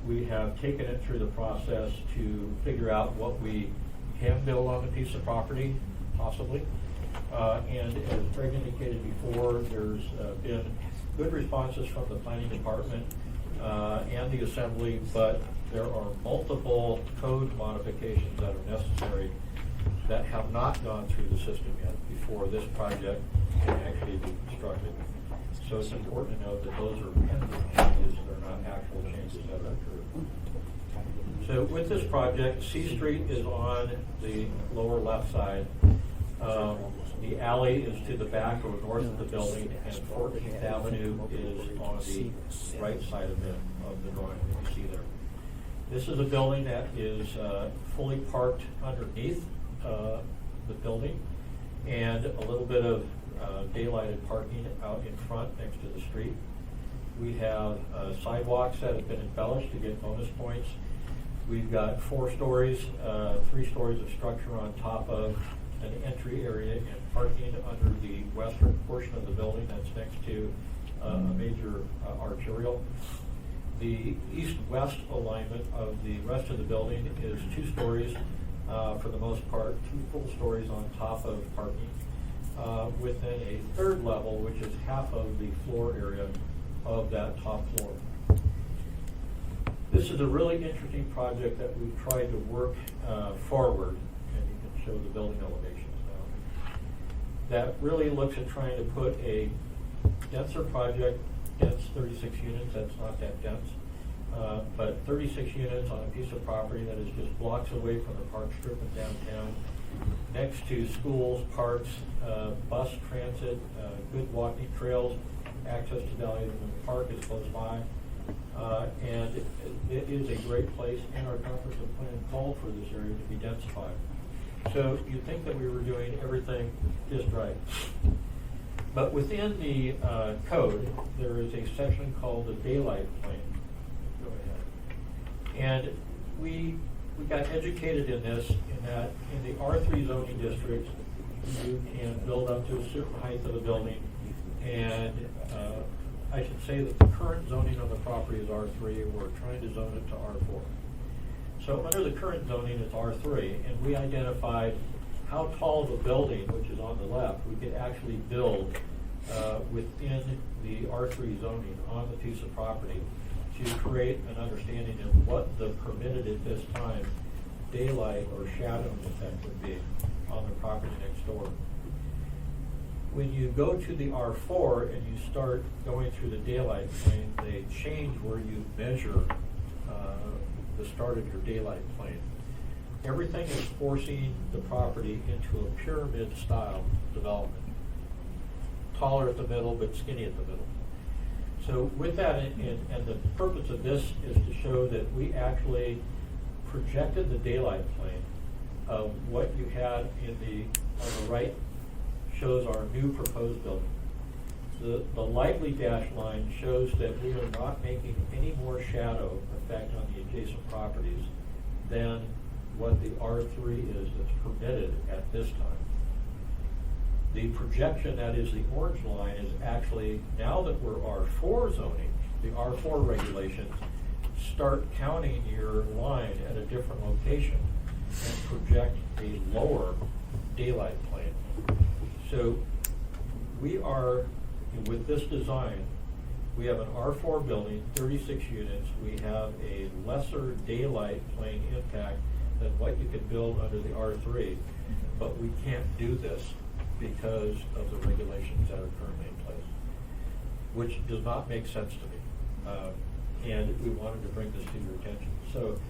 We have taken it through the process to figure out what we can build on the piece of property, possibly. And as Craig indicated before, there's been good responses from the planning department and the assembly, but there are multiple code modifications that are necessary that have not gone through the system yet before this project can actually be constructed. So it's important to note that those are pending changes, they're not actual changes that have occurred. So with this project, C Street is on the lower left side. The alley is to the back or north of the building, and 14th Avenue is on the right side of the drawing that you see there. This is a building that is fully parked underneath the building, and a little bit of daylighted parking out in front next to the street. We have sidewalks that have been embellished to get bonus points. We've got 4 stories, 3 stories of structure on top of an entry area and parking under the western portion of the building that's next to a major arterial. The east-west alignment of the rest of the building is 2 stories, for the most part, 2 full stories on top of parking, within a 3rd level, which is half of the floor area of that top floor. This is a really interesting project that we've tried to work forward, and you can show the building elevations now. That really looks at trying to put a denser project, dense 36 units, that's not that dense, but 36 units on a piece of property that is just blocks away from the park strip in downtown, next to schools, parks, bus transit, good walking trails, access to Valley River Park is close by. And it is a great place, and our comprehensive plan called for this area to be densified. So you'd think that we were doing everything just right. But within the code, there is a section called the daylight plan. Go ahead. And we got educated in this, in that in the R3 zoning district, you can build up to a certain height of a building, and I should say that the current zoning on the property is R3, and we're trying to zone it to R4. So under the current zoning, it's R3, and we identified how tall of a building, which is on the left, we could actually build within the R3 zoning on the piece of property to create an understanding of what the permitted at this time daylight or shadowing effect would be on the property next door. When you go to the R4 and you start going through the daylight plane, they change where you measure the start of your daylight plane. Everything is forcing the property into a pyramid style development. Taller at the middle, but skinny at the middle. So with that, and the purpose of this is to show that we actually projected the daylight plane of what you had on the right shows our new proposed building. The lightly dashed line shows that we are not making any more shadow effect on the adjacent properties than what the R3 is that's permitted at this time. The projection, that is the orange line, is actually, now that we're R4 zoning, the R4 regulations start counting your line at a different location and project a lower daylight plane. So we are, with this design, we have an R4 building, 36 units. We have a lesser daylight plane impact than what you could build under the R3, but we can't do this because of the regulations that are currently in place, which does not make sense to me. And we wanted to bring this to your attention. So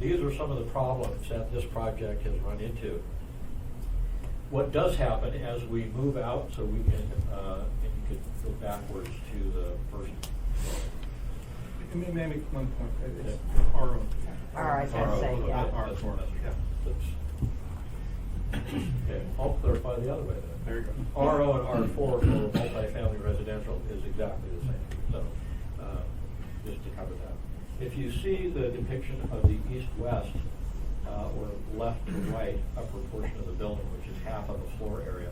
these are some of the problems that this project has run into. What does happen as we move out, so we can, and you could go backwards to the first. And then maybe one point, it's Yeah. RO. I was gonna say, yeah. R4, yeah. Okay, I'll clarify the other way then. There you go. RO and R4 for multifamily residential is exactly the same. So, just to cover that. If you see the depiction of the east-west, or left to right upper portion of the building, which is half of the floor area,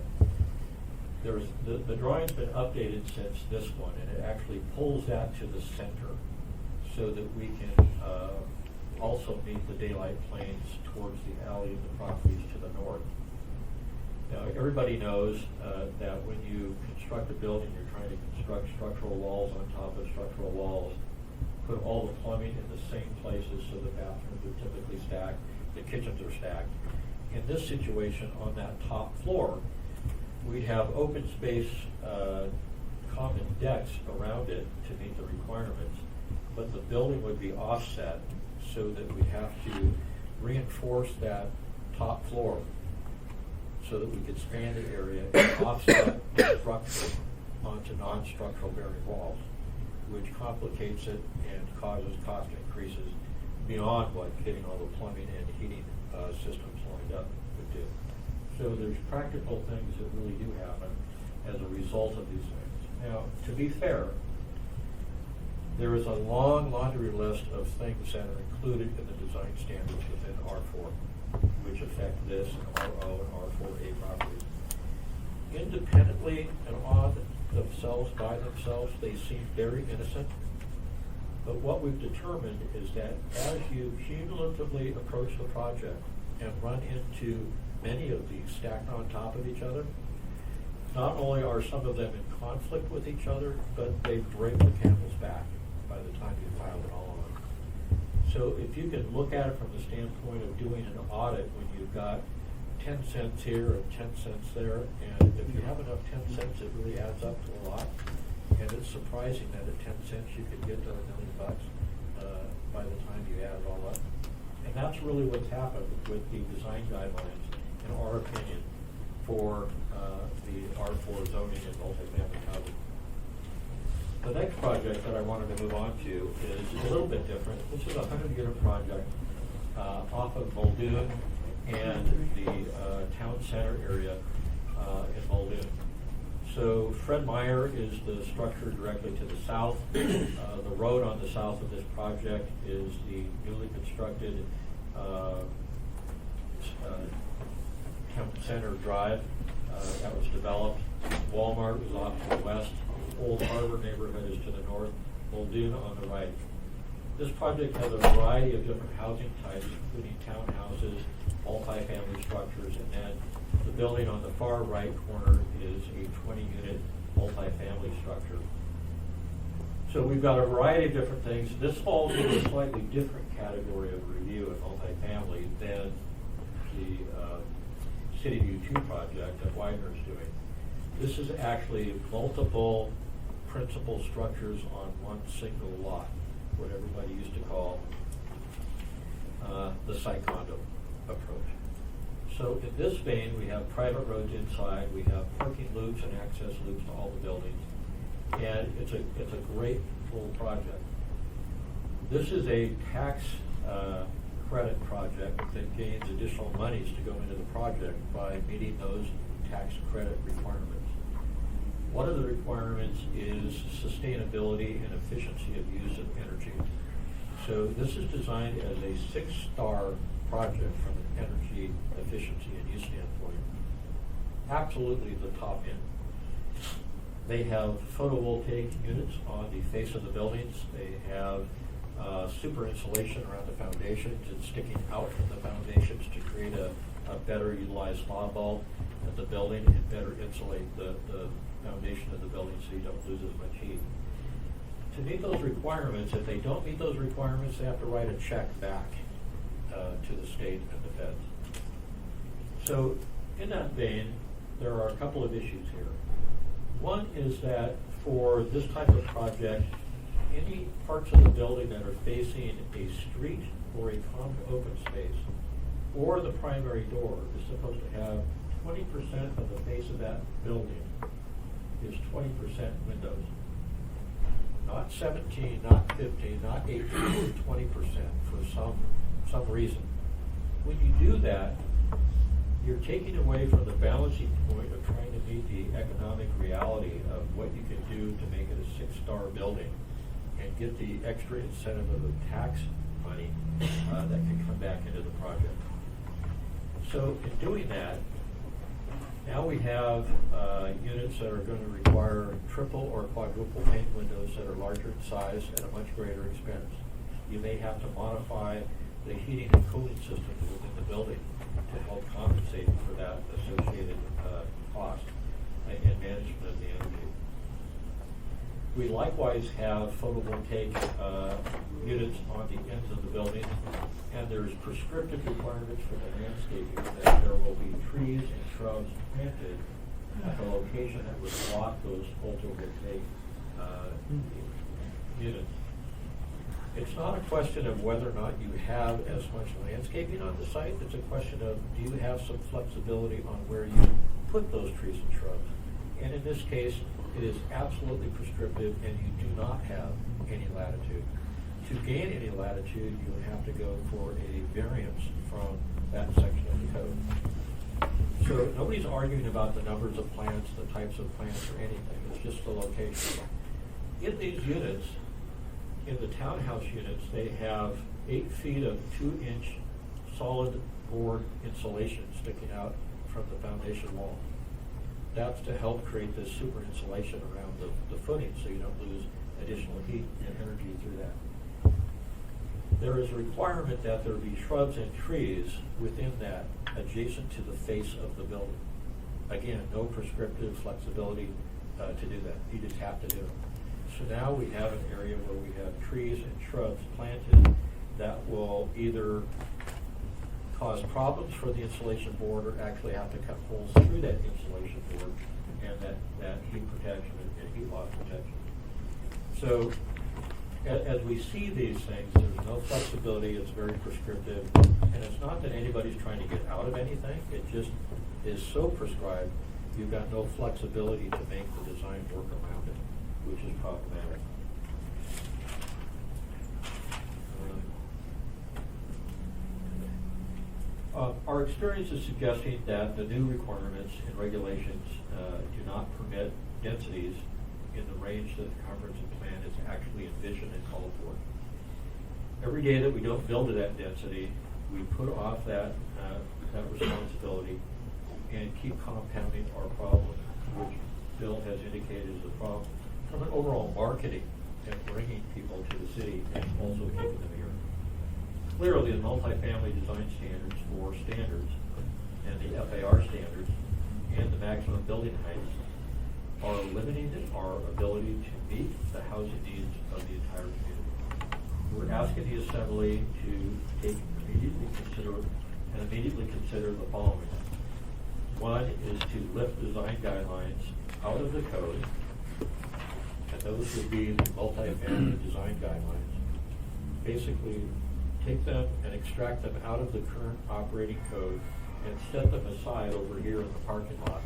there's the drawing's been updated since this one, and it actually pulls that to the center so that we can also meet the daylight planes towards the alley of the properties to the north. Now, everybody knows that when you construct a building, you're trying to construct structural walls on top of structural walls, put all the plumbing in the same places so the bathrooms are typically stacked, the kitchens are stacked. In this situation, on that top floor, we have open space common decks around it to meet the requirements, but the building would be offset so that we have to reinforce that top floor so that we could span the area and offset the structure onto non-structural bearing walls, which complicates it and causes cost increases beyond what getting all the plumbing and heating systems lined up would do. So there's practical things that really do happen as a result of these things. Now, to be fair, there is a long laundry list of things that are included in the design standards within R4, which affect this and RO and R4A properties. Independently and on themselves, by themselves, they seem very innocent. But what we've determined is that as you cumulatively approach the project and run into many of these stacked on top of each other, not only are some of them in conflict with each other, but they break the camel's back by the time you pile it all on. So if you can look at it from the standpoint of doing an audit when you've got 10 cents here and 10 cents there, and if you have enough 10 cents, it really adds up to a lot. And it's surprising that at 10 cents you could get to $1 million by the time you add it all up. And that's really what's happened with the design guidelines, in our opinion, for the R4 zoning and multifamily housing. The next project that I wanted to move on to is a little bit different. This is a 100-unit project off of Muldoon and the town center area in Muldoon. So Fred Meyer is the structure directly to the south. The road on the south of this project is the newly constructed Town Center Drive that was developed. Walmart is off to the west. Old Harbor neighborhood is to the north. Muldoon on the right. This project has a variety of different housing types, including townhouses, multifamily structures, and then the building on the far right corner is a 20-unit multifamily structure. So we've got a variety of different things. This falls into a slightly different category of review at multifamily than the City View 2 project that Widener's doing. This is actually multiple principal structures on one single lot, what everybody used to call the site condo approach. So in this vein, we have private roads inside, we have parking loops and access loops to all the buildings, and it's a great full project. This is a tax credit project that gains additional monies to go into the project by meeting those tax credit requirements. One of the requirements is sustainability and efficiency of use of energy. So this is designed as a 6-star project from an energy efficiency and use standpoint. Absolutely the top end. They have photovoltaic units on the face of the buildings. They have super insulation around the foundations and sticking out from the foundations to create a better utilized spa bulb at the building and better insulate the foundation of the building so you don't lose as much heat. To meet those requirements, if they don't meet those requirements, they have to write a check back to the state and the feds. So in that vein, there are a couple of issues here. One is that for this type of project, any parts of the building that are facing a street or a common open space or the primary door is supposed to have 20% of the face of that building is 20% windows. Not 17, not 15, not 18, 20% for some reason. When you do that, you're taking away from the balancing point of trying to meet the economic reality of what you can do to make it a 6-star building and get the extra incentive of the tax money that can come back into the project. So in doing that, now we have units that are going to require triple or quadruple pane windows that are larger in size at a much greater expense. You may have to modify the heating and cooling systems within the building to help compensate for that associated cost and management of the energy. We likewise have photovoltaic units on the ends of the building, and there's prescriptive requirements for the landscaping that there will be trees and shrubs planted at the location that would block those photovoltaic units. It's not a question of whether or not you have as much landscaping on the site. It's a question of, do you have some flexibility on where you put those trees and shrubs? And in this case, it is absolutely prescriptive, and you do not have any latitude. To gain any latitude, you would have to go for a variance from that section of the code. So nobody's arguing about the numbers of plants, the types of plants, or anything. It's just the location. In these units, in the townhouse units, they have 8 feet of 2-inch solid board insulation sticking out from the foundation wall. That's to help create this super insulation around the footing so you don't lose additional heat and energy through that. There is a requirement that there be shrubs and trees within that adjacent to the face of the building. Again, no prescriptive flexibility to do that. You just have to do it. So now we have an area where we have trees and shrubs planted that will either cause problems for the insulation board or actually have to cut holes through that insulation board and that heat protection and heat loss protection. So as we see these things, there's no flexibility, it's very prescriptive, and it's not that anybody's trying to get out of anything, it just is so prescribed, you've got no flexibility to make the design work around it, which is problematic. Our experience is suggesting that the new requirements and regulations do not permit densities in the range that the comprehensive plan is actually envisioned and called for. Every day that we don't build to that density, we put off that responsibility and keep compounding our problem, which Bill has indicated is a problem from an overall marketing and bringing people to the city and also keeping them here. Clearly, the multifamily design standards for standards and the FAR standards and the maximum building heights are limiting our ability to meet the housing needs of the entire community. We're asking the Assembly to immediately consider the following. One is to lift design guidelines out of the code, and those would be the multifamily design guidelines. Basically, take them and extract them out of the current operating code and set them aside over here in the parking lot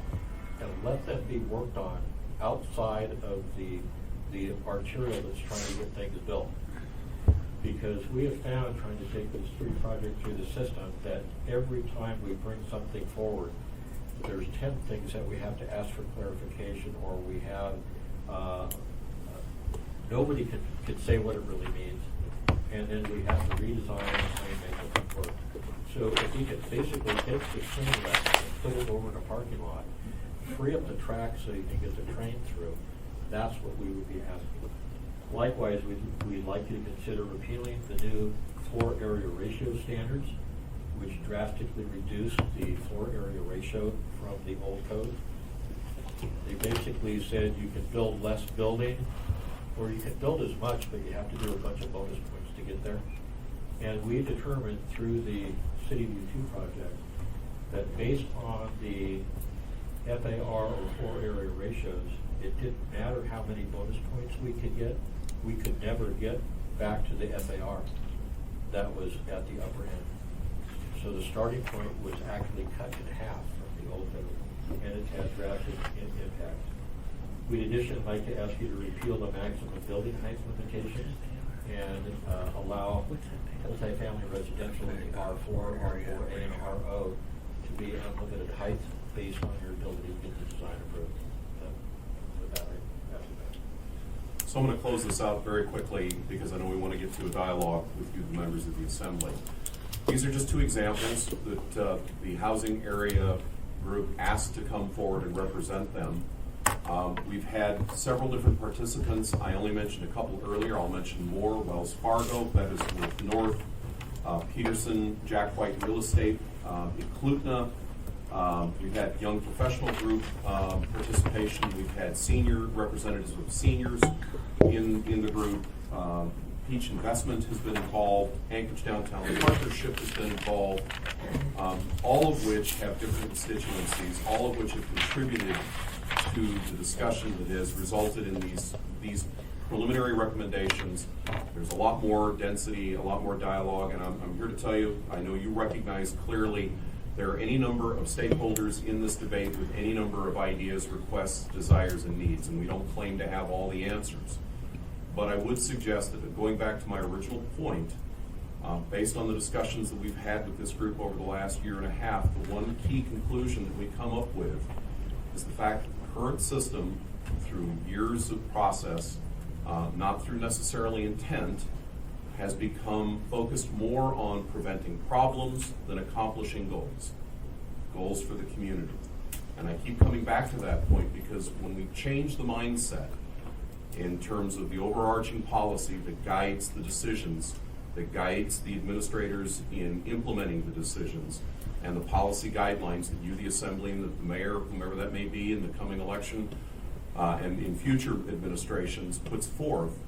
and let them be worked on outside of the arterial that's trying to get things built. Because we have found, trying to take this project through the system, that every time we bring something forward, there's 10 things that we have to ask for clarification, or we have, nobody could say what it really means, and then we have to redesign and make it work. So if we could basically take the train wreck and put it over in a parking lot, free up the track so you can get the train through, that's what we would be asking. Likewise, we'd like you to consider repealing the new floor area ratio standards, which drastically reduce the floor area ratio from the old code. They basically said you can build less building, or you can build as much, but you have to do a bunch of bonus points to get there. And we determined through the City View 2 project that based on the FAR or floor area ratios, it didn't matter how many bonus points we could get, we could never get back to the FAR. That was at the upper end. So the starting point was actually cut in half from the old code, and it had drastic impact. We'd additionally like to ask you to repeal the maximum building height limitation and allow multifamily residential in the R4, R4A, and RO to be unlimited height based on your ability to get the design approved. With that, I pass it back. So I'm going to close this out very quickly because I know we want to get to a dialogue with you, the members of the Assembly. These are just two examples that the housing area group asked to come forward and represent them. We've had several different participants. I only mentioned a couple earlier. I'll mention more. Wells Fargo, that is with North, Peterson, Jack White Real Estate, Eklutna. We've had young professional group participation. We've had senior representatives of seniors in the group, Peach Investment has been involved, Anchorage Downtown Partnership has been involved, all of which have different constituencies, all of which have contributed to the discussion that has resulted in these preliminary recommendations. There's a lot more density, a lot more dialogue, and I'm here to tell you, I know you recognize clearly there are any number of stakeholders in this debate with any number of ideas, requests, desires, and needs, and we don't claim to have all the answers. But I would suggest that going back to my original point, based on the discussions that we've had with this group over the last year and a half, the one key conclusion that we come up with is the fact that the current system, through years of process, not through necessarily intent, has become focused more on preventing problems than accomplishing goals for the community. And I keep coming back to that point because when we change the mindset in terms of the overarching policy that guides the decisions, that guides the administrators in implementing the decisions, and the policy guidelines that you, the Assembly, and the Mayor, whomever that may be in the coming election, and in future administrations puts forth,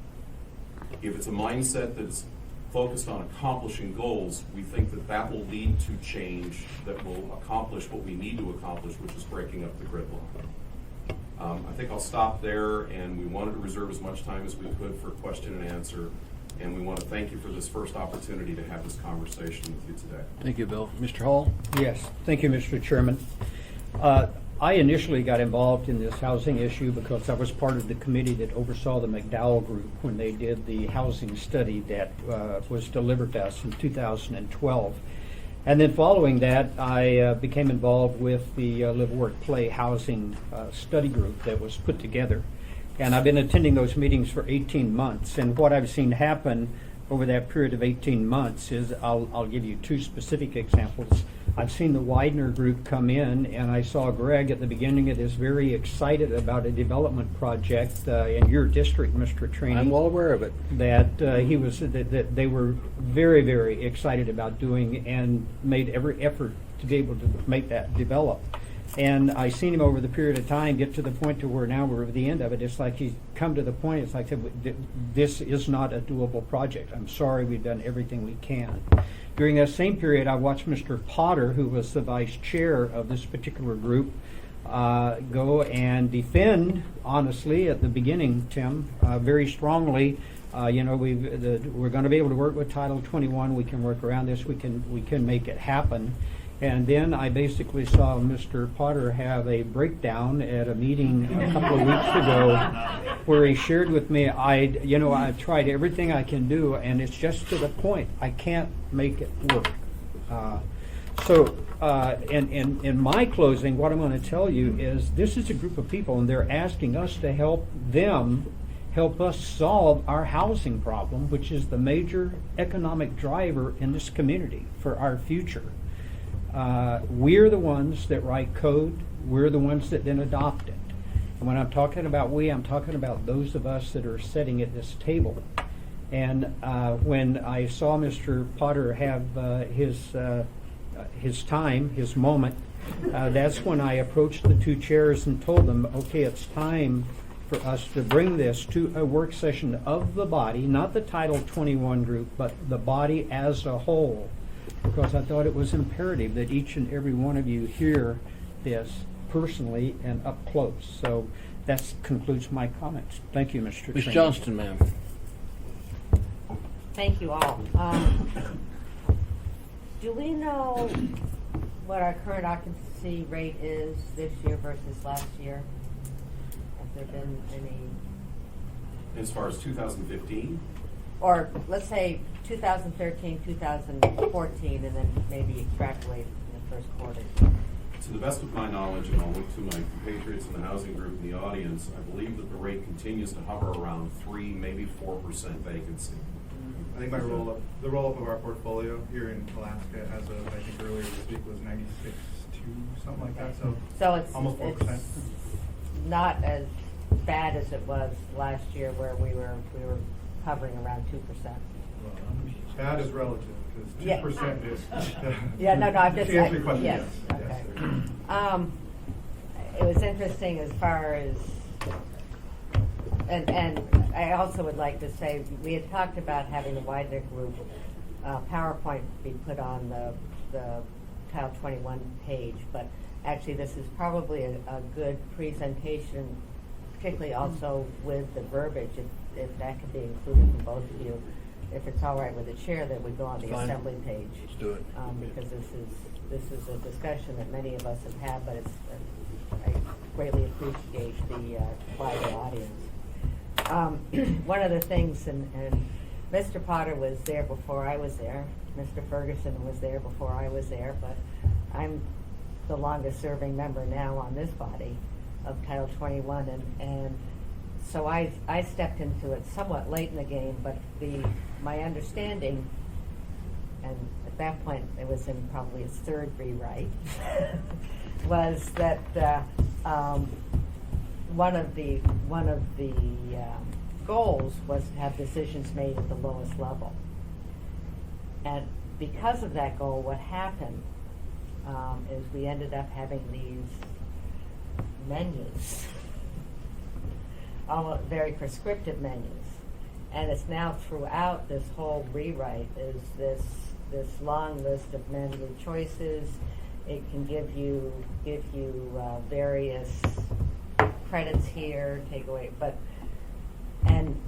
if it's a mindset that's focused on accomplishing goals, we think that that will lead to change that will accomplish what we need to accomplish, which is breaking up the gridlock. I think I'll stop there, and we wanted to reserve as much time as we could for question and answer, and we want to thank you for this first opportunity to have this conversation with you today. Thank you, Bill. Mr. Hall? Yes, thank you, Mr. Chairman. I initially got involved in this housing issue because I was part of the committee that oversaw the McDowell Group when they did the housing study that was delivered to us in 2012. And then following that, I became involved with the Live-Work-Play housing study group that was put together. And I've been attending those meetings for 18 months. And what I've seen happen over that period of 18 months is, I'll give you two specific examples. I've seen the Widener group come in, and I saw Greg at the beginning of this very excited about a development project in your district, Mr. Trini. I'm well aware of it. That that they were very, very excited about doing and made every effort to be able to make that develop. And I seen him over the period of time get to the point to where now we're at the end of it. It's like he's come to the point, it's like, this is not a doable project. I'm sorry, we've done everything we can. During that same period, I watched Mr. Potter, who was the vice chair of this particular group, go and defend, honestly, at the beginning, Tim, very strongly. We're going to be able to work with Title 21. We can work around this. We can make it happen. And then I basically saw Mr. Potter have a breakdown at a meeting a couple of weeks ago where he shared with me, I've tried everything I can do, and it's just to the point. I can't make it work. In my closing, what I'm going to tell you is this is a group of people, and they're asking us to help us solve our housing problem, which is the major economic driver in this community for our future. We're the ones that write code. We're the ones that then adopt it. And when I'm talking about we, I'm talking about those of us that are sitting at this table. And when I saw Mr. Potter have his time, his moment, that's when I approached the two chairs and told them, okay, it's time for us to bring this to a work session of the body, not the Title 21 group, but the body as a whole. Because I thought it was imperative that each and every one of you hear this personally and up close. So that concludes my comments. Thank you, Mr. Ms. Trini. Johnston, ma'am. Thank you all. Do we know what our current occupancy rate is this year versus last year? Have there been any, As far as 2015, or let's say 2013, 2014, and then maybe extrapolate in the first quarter? to the best of my knowledge, and I'll look to my compatriots in the housing group in the audience, I believe that the rate continues to hover around 3, maybe 4% vacancy. I think the roll-up of our portfolio here in Alaska as of, I think earlier this week, was 96.2, something like that, So it's almost 4%. It's not as bad as it was last year, where we were hovering around 2%. That is relative, because 2% is. Yeah, no, I'm just. To answer your question, yes. yes. Okay. It was interesting as far as And I also would like to say, we had talked about having the Widener Group PowerPoint be put on the Title 21 page, but actually this is probably a good presentation, particularly also with the verbiage, if that could be included for both of you. If it's all right with the chair, that would go on the Fine. assembly page. Let's do it. Because this is a discussion that many of us have had, but it's, I greatly appreciate the wider audience. One of the things, and Mr. Potter was there before I was there, Mr. Ferguson was there before I was there, but I'm the longest serving member now on this body of Title 21, and so I stepped into it somewhat late in the game, but my understanding, and at that point it was in probably its third rewrite, was that one of the goals was to have decisions made at the lowest level. And because of that goal, what happened is we ended up having these menus, all very prescriptive menus. And it's now throughout this whole rewrite is this long list of menu choices. It can give you various credits here, take away, and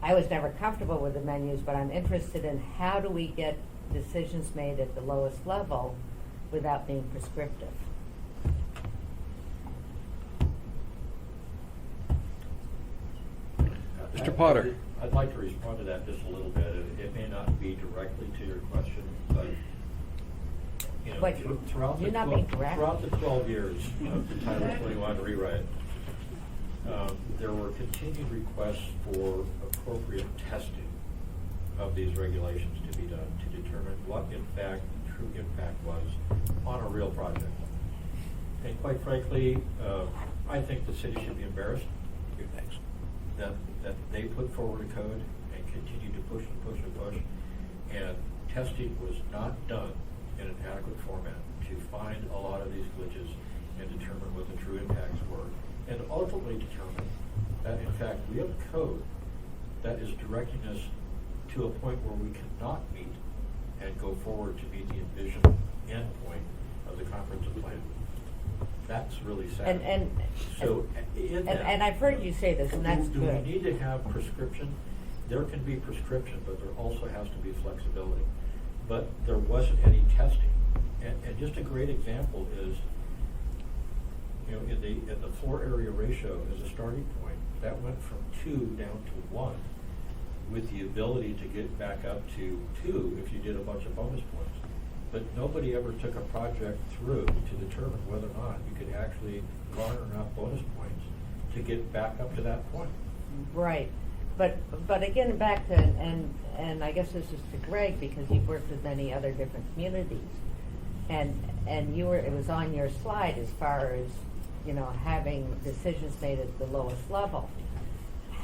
I was never comfortable with the menus, but I'm interested in how do we get decisions made at the lowest level without being prescriptive. Mr. Potter. I'd like to respond to that just a little bit. It may not be directly to your question, but you know, But throughout you're the not 12 being direct. throughout the 12 years of the Title 21 rewrite, there were continued requests for appropriate testing of these regulations to be done to determine what in fact the true impact was on a real project. And quite frankly, I think the city should be embarrassed that they put forward a code and continued to push and push and push, and testing was not done in an adequate format to find a lot of these glitches and determine what the true impacts were, and ultimately determine that in fact we have a code that is directing us to a point where we cannot meet and go forward to meet the envisioned endpoint of the comprehensive plan. That's really sad. And I've heard you say this, and that's do good. we need to have prescription? There can be prescription, but there also has to be flexibility. But there wasn't any testing. And just a great example is, you know, in the floor area ratio as a starting point, that went from 2 down to 1, with the ability to get back up to 2 if you did a bunch of bonus points. But nobody ever took a project through to determine whether or not you could actually garner enough bonus points to get back up to that point. Right. But again, back to, and I guess this is to Greg, because you've worked with many other different communities. And it was on your slide as far as, you know, having decisions made at the lowest level.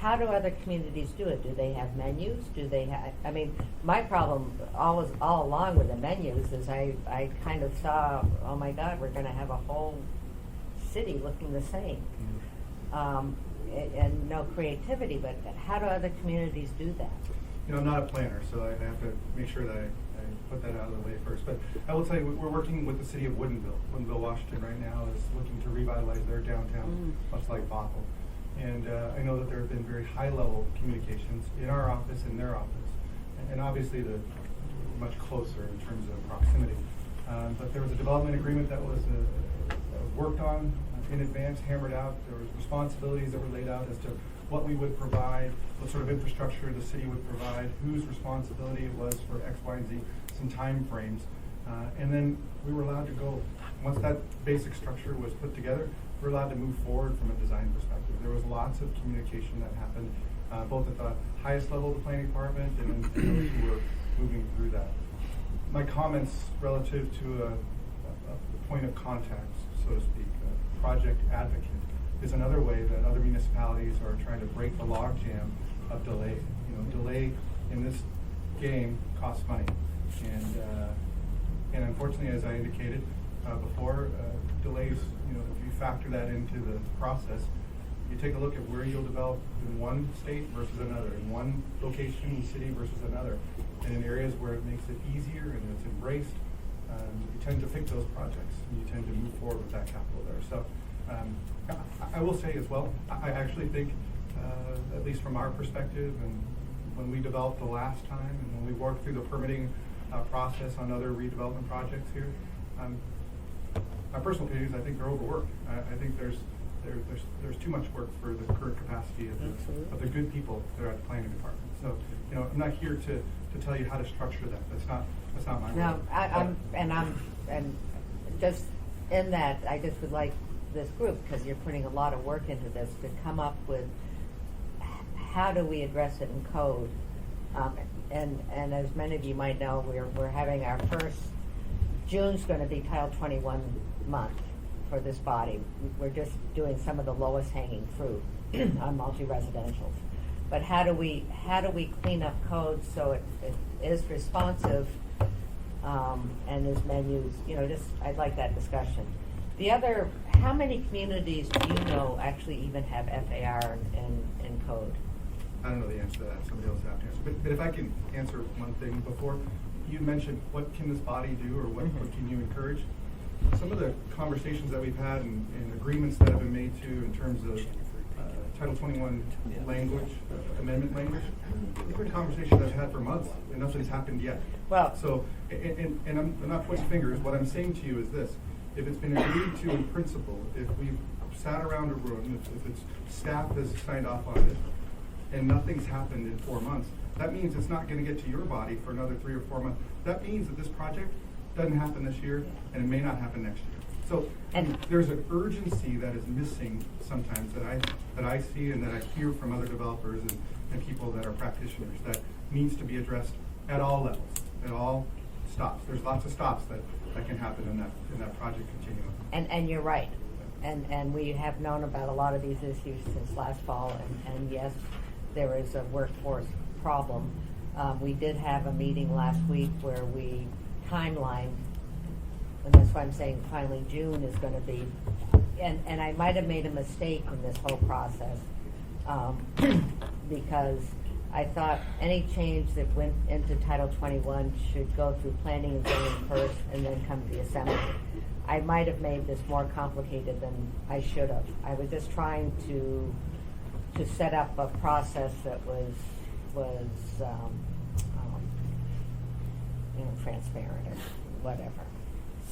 How do other communities do it? Do they have menus? Do they have, I mean, my problem all along with the menus is I kind of saw, oh my God, we're going to have a whole city looking the same. And no creativity, but how do other communities do that? You know, I'm not a planner, so I have to make sure that I put that out of the way first. But I will tell you, we're working with the city of Woodinville. Woodinville, Washington right now is looking to revitalize their downtown, much like Bothell. And I know that there have been very high-level communications in our office, in their office, and obviously the much closer in terms of proximity. But there was a development agreement that was worked on in advance, hammered out. There was responsibilities that were laid out as to what we would provide, what sort of infrastructure the city would provide, whose responsibility it was for X, Y, and Z, some time frames. And then we were allowed to go. Once that basic structure was put together, we're allowed to move forward from a design perspective. There was lots of communication that happened, both at the highest level of the planning department and those who were moving through that. My comments relative to a point of contact, so to speak, a project advocate, is another way that other municipalities are trying to break the logjam of delay. You know, delay in this game costs money, and unfortunately, as I indicated, before, delays, if you factor that into the process, you take a look at where you'll develop in one state versus another, in one location in the city versus another, and in areas where it makes it easier and it's embraced, you tend to pick those projects, and you tend to move forward with that capital there. So I will say as well, I actually think, at least from our perspective, and when we developed the last time, and when we worked through the permitting process on other redevelopment projects here, my personal opinion is I think they're overworked. I think there's too much work for the current capacity of the good people that are at the planning department. So, I'm not here to tell you how to structure that. That's not my No, role. and just in that, I just would like this group, because you're putting a lot of work into this, to come up with how do we address it in code. And as many of you might know, we're having our first, June's going to be Title 21 month for this body. We're just doing some of the lowest hanging fruit on multi-residentials. But how do we clean up code so it is responsive and is menus? I'd like that discussion. The other, how many communities do you know actually even have FAR in code? I don't know the answer to that. Somebody else has to answer. But if I can answer one thing before, you mentioned what can this body do, or what can you encourage? Some of the conversations that we've had and agreements that have been made to in terms of Title 21 language, amendment language, these are conversations I've had for months, and nothing's happened yet. Well, So, and I'm not pointing fingers. What I'm saying to you is this: if it's been agreed to in principle, if we've sat around a room, if it's staff has signed off on it, and nothing's happened in 4 months, that means it's not going to get to your body for another 3 or 4 months. That means that this project doesn't happen this year, and it may not happen next year. So there's an urgency that is missing sometimes that I see and that I hear from other developers and people that are practitioners that needs to be addressed at all levels, at all stops. There's lots of stops that can happen in that project continuum. and you're right. And we have known about a lot of these issues since last fall, and yes, there is a workforce problem. We did have a meeting last week where we timelined, and that's why I'm saying finally June is going to be, and I might have made a mistake in this whole process because I thought any change that went into Title 21 should go through planning and zoning first and then come to the assembly. I might have made this more complicated than I should have. I was just trying to set up a process that was transparent or whatever.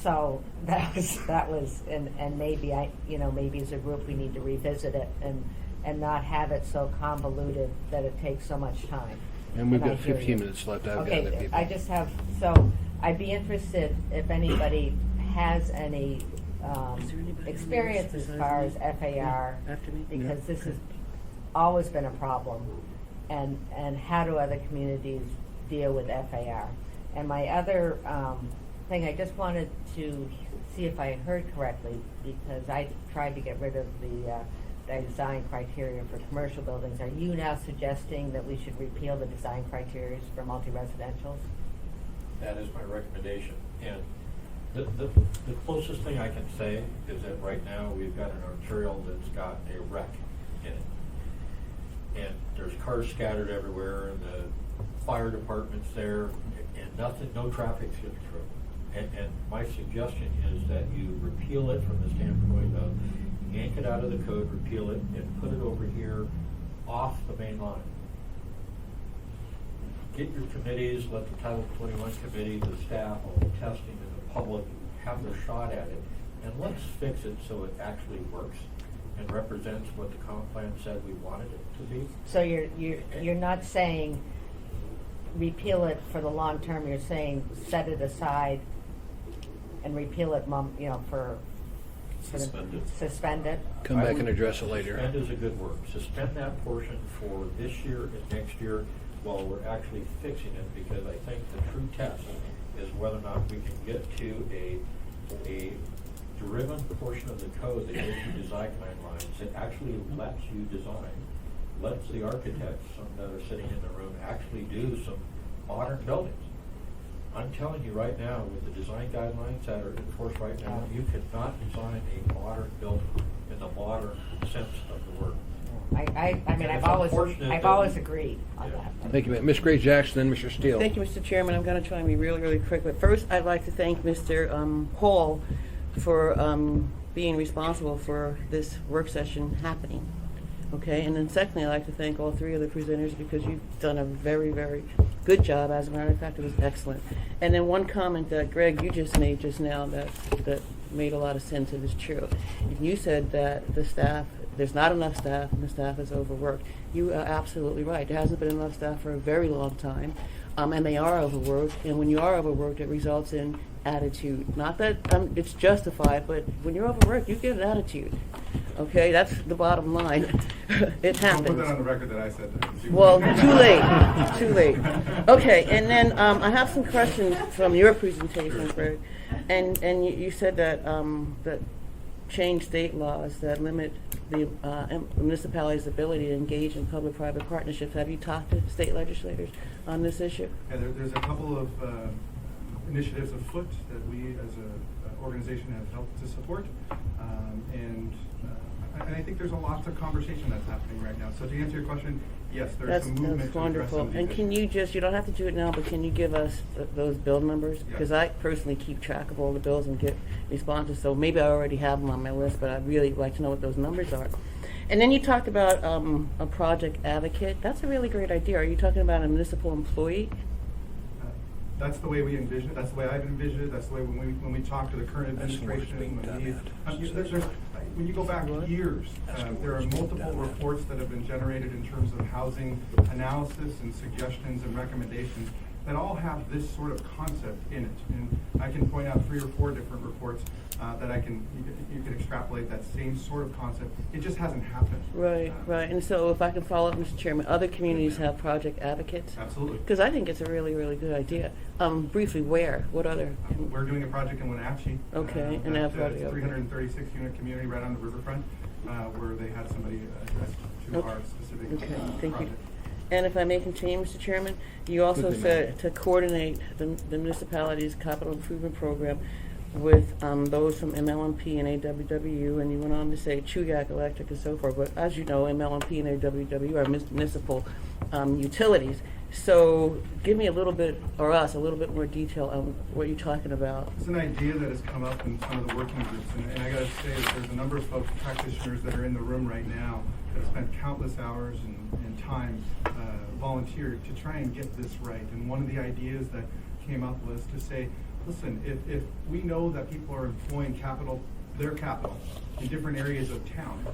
So that was, and maybe maybe as a group we need to revisit it and not have it so convoluted that it takes so much time. And we've I got hear 15 you. minutes left. I've got other Okay, people. I just have, so I'd be interested if anybody has any experience as far as FAR, because this has always been a problem, and how do other communities deal with FAR? And my other thing, I just wanted to see if I heard correctly, because I tried to get rid of the design criteria for commercial buildings. Are you now suggesting that we should repeal the design criteria for multi-residentials? That is my recommendation. And the closest thing I can say is that right now we've got an arterial that's got a wreck in it. And there's cars scattered everywhere, and the fire department's there, and no traffic's getting through. And my suggestion is that you repeal it from the standpoint of yank it out of the code, repeal it, and put it over here off the main line. Get your committees, let the Title 21 committee, the staff, all the testing, and the public have their shot at it, and let's fix it so it actually works and represents what the comp plan said we wanted it to be. So you're not saying repeal it for the long term. You're saying set it aside and repeal it, for Suspend it. Suspend it. Come back and address it later. Suspend is a good word. Suspend that portion for this year and next year while we're actually fixing it, because I think the true test is whether or not we can get to a driven portion of the code that gives you design guidelines that actually lets you design, lets the architects that are sitting in the room actually do some modern buildings. I'm telling you right now, with the design guidelines that are in force right now, you cannot design a modern building in the modern sense of the word. I mean, And I've it's always unfortunate that agreed on Yeah. that. Thank you, Ms. Gray Jackson, then Mr. Steele. Thank you, Mr. Chairman. I'm going to try and be really, really quick. But first, I'd like to thank Mr. Hall for being responsible for this work session happening. Okay, and then secondly, I'd like to thank all three of the presenters because you've done a very, very good job. As a matter of fact, it was excellent. And then one comment that Greg, you just made just now that made a lot of sense. It is true. You said that the staff, there's not enough staff and the staff is overworked. You are absolutely right. There hasn't been enough staff for a very long time, and they are overworked. And when you are overworked, it results in attitude. Not that it's justified, but when you're overworked, you get an attitude. Okay, that's the bottom line. It happens. Don't put that on the record that I said that. Well, too late. Okay, and then I have some questions from your presentation, Greg. And you said that that change state laws that limit the municipality's ability to engage in public-private partnerships. Have you talked to state legislators on this issue? Yeah, there's a couple of initiatives afoot that we as an organization have helped to support. And I think there's a lot of conversation that's happening right now. So to answer your question, yes, there's some movement That's to address some wonderful. of these And can issues. you just, you don't have to do it now, but can you give us those bill numbers? Because I personally keep track of all the bills and get responses, so maybe I already have them on my list, but I'd really like to know what those numbers are. And then you talked about a project advocate. That's a really great idea. Are you talking about a municipal employee? That's the way we envision it. That's the way I've envisioned it. That's the way when we talk to the current That's the way it's administration. being done, When you go back years, there are multiple reports that have been generated in terms of housing analysis and suggestions and recommendations that all have this sort of concept in it. And I can point out 3 or 4 different reports that you can extrapolate that same sort of concept. It just hasn't happened. Right. And so if I can follow up, Mr. Chairman, other communities have project advocates? Absolutely. Because I think it's a really, really good idea. Briefly, where? What other? We're doing a project in Wenatchee. Okay, and that's It's what- a 336 unit community right on the riverfront where they had somebody address to Okay. our specific Okay, thank you. project. And if I may continue, Mr. Chairman, you also Quickly, said to coordinate the municipality's capital improvement program with those from MLMP and AWW, and you went on to say Chuyak Electric and so forth. But as you know, MLMP and AWW are municipal utilities. So give me a little bit, or us, a little bit more detail on what you're talking about. It's an idea that has come up in some of the working groups, and I gotta say that there's a number of folks, practitioners that are in the room right now that have spent countless hours and time volunteered to try and get this right. And one of the ideas that came up was to say, listen, if we know that people are employing their capital in different areas of town,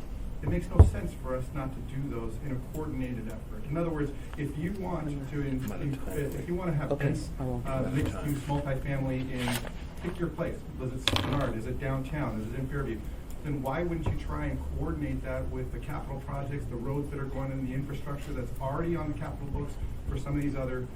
it makes no sense for us not to do those in a coordinated effort. In other words, if you want to have Okay, dense, I won't. mixed-use multifamily in, pick your place. Is it Bernard? Is it downtown? Is it in Fairview? Then why wouldn't you try and coordinate that with the capital projects, the roads that are going in, the infrastructure that's already on the capital books for some of these other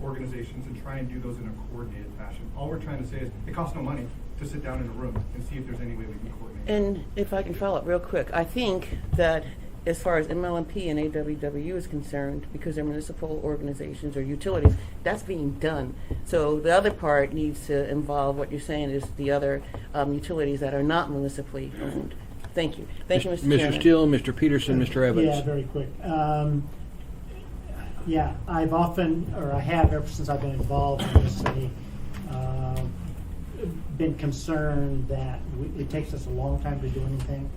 organizations, and try and do those in a coordinated fashion? All we're trying to say is it costs no money to sit down in a room and see if there's any way we can coordinate. And if I can follow up real quick, I think that as far as MLMP and AWW is concerned, because they're municipal organizations or utilities, that's being done. So the other part needs to involve what you're saying is the other utilities that are not municipally owned. Thank you. Thank you, Mr. Chairman. Mr. Steele, Mr. Peterson, Mr. Evans. Yeah, very quick. Yeah, I've often, or I have ever since I've been involved in this city, been concerned that it takes us a long time to do anything.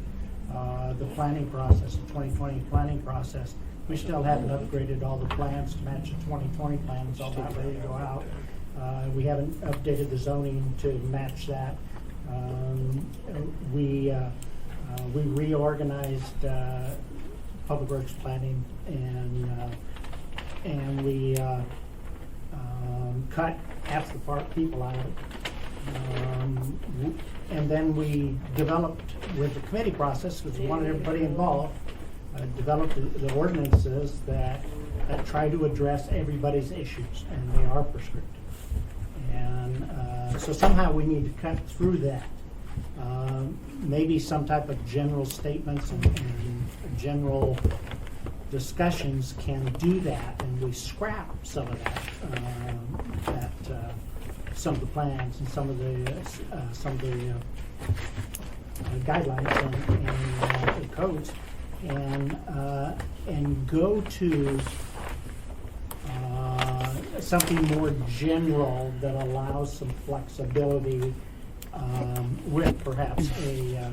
The planning process, the 2020 planning process, we still haven't upgraded all the plans to match the 2020 plans, all about ready to go out. We haven't updated the zoning to match that. We reorganized public works planning, and we cut half the people out of it. And then we developed, with the committee process, because we wanted everybody involved, developed the ordinances that try to address everybody's issues, and they are prescriptive. And so somehow we need to cut through that. Maybe some type of general statements and general discussions can do that, and we scrap some of that some of the plans and some of the guidelines and codes, and go to something more general that allows some flexibility with perhaps a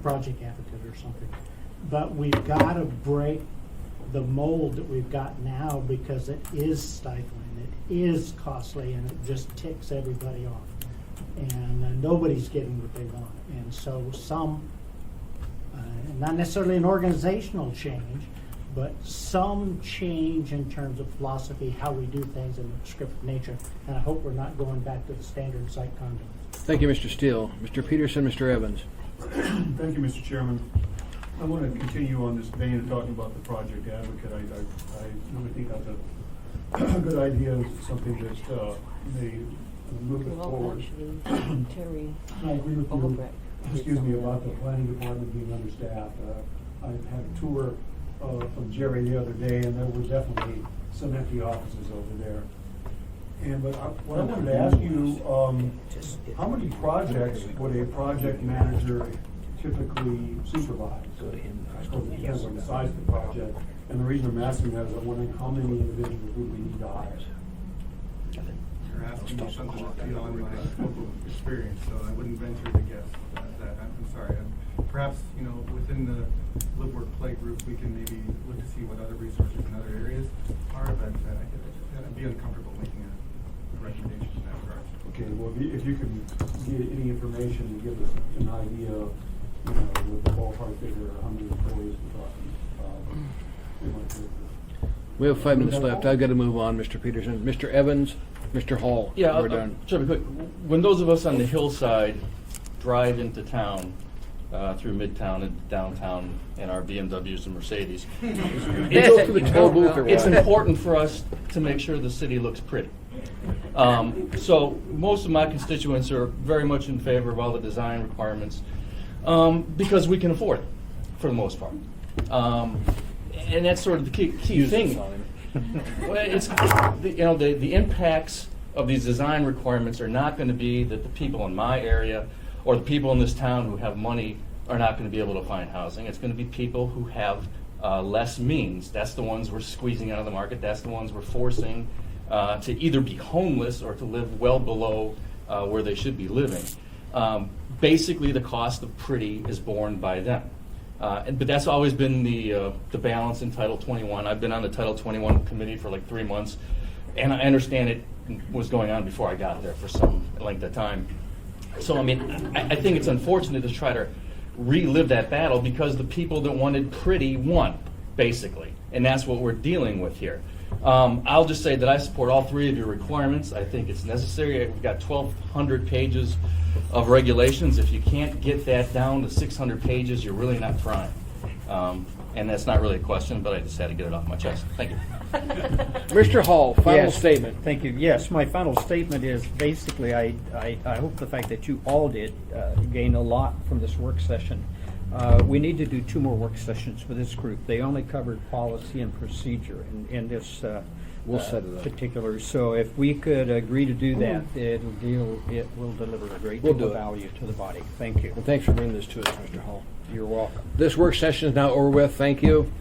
project advocate or something. But we've got to break the mold that we've got now, because it is stifling, it is costly, and it just ticks everybody off. And nobody's getting what they want. And so not necessarily an organizational change, but some change in terms of philosophy, how we do things in a prescriptive nature. And I hope we're not going back to the standard site conduct. Thank you, Mr. Steele. Mr. Peterson, Mr. Evans. Thank you, Mr. Chairman. I want to continue on this vein of talking about the project advocate. I really think that's a good idea, something that may move it Well, forward. actually, Terry I agree with you, Albrecht. about the planning department being understaffed. I had a tour from Jerry the other day, and there were definitely some empty offices over there. And what I wanted to ask you, how many projects would a project manager typically supervise? I suppose it depends on the size of the project. And the reason I'm asking that is I'm wondering how many individuals would we need to hire? You're asking me something that's beyond my scope of experience, so I wouldn't venture to guess that. I'm sorry. Perhaps, within the Live.Work.Play group, we can maybe look to see what other resources in other areas are, but I'd be uncomfortable making a recommendation in that regard. Okay, well, if you can get any information to give us an idea, with the ballpark figure, how many employees we're talking about. We have 5 minutes left. I've got to move on, Mr. Peterson. Mr. Evans, Mr. Hall. Yeah, We're done. sure, quick. When those of us on the hillside drive into town, through Midtown and downtown in our BMWs and Mercedes, Go through the toll booth or it's what? important for us to make sure the city looks pretty. So most of my constituents are very much in favor of all the design requirements because we can afford it, for the most part. And that's sort of the key thing. Well, it's the impacts of these design requirements are not going to be that the people in my area or the people in this town who have money are not going to be able to find housing. It's going to be people who have less means. That's the ones we're squeezing out of the market. That's the ones we're forcing to either be homeless or to live well below where they should be living. Basically, the cost of pretty is borne by them. But that's always been the balance in Title 21. I've been on the Title 21 committee for like 3 months, and I understand it was going on before I got there for some length of time. So, I think it's unfortunate to try to relive that battle because the people that wanted pretty won, basically. And that's what we're dealing with here. I'll just say that I support all 3 of your requirements. I think it's necessary. We've got 1,200 pages of regulations. If you can't get that down to 600 pages, you're really not trying. And that's not really a question, but I just had to get it off my chest. Thank you. Mr. Hall, final Yes. statement. Thank you. Yes, my final statement is basically I hope the fact that you all did gain a lot from this work session. We need to do 2 more work sessions for this group. They only covered policy and procedure in this We'll set it up. particular. So if we could agree to do that, it will deliver a great We'll deal do of it. value to the body. Thank you. And thanks for bringing this to us, Mr. Hall. You're welcome. This work session is now over with. Thank you.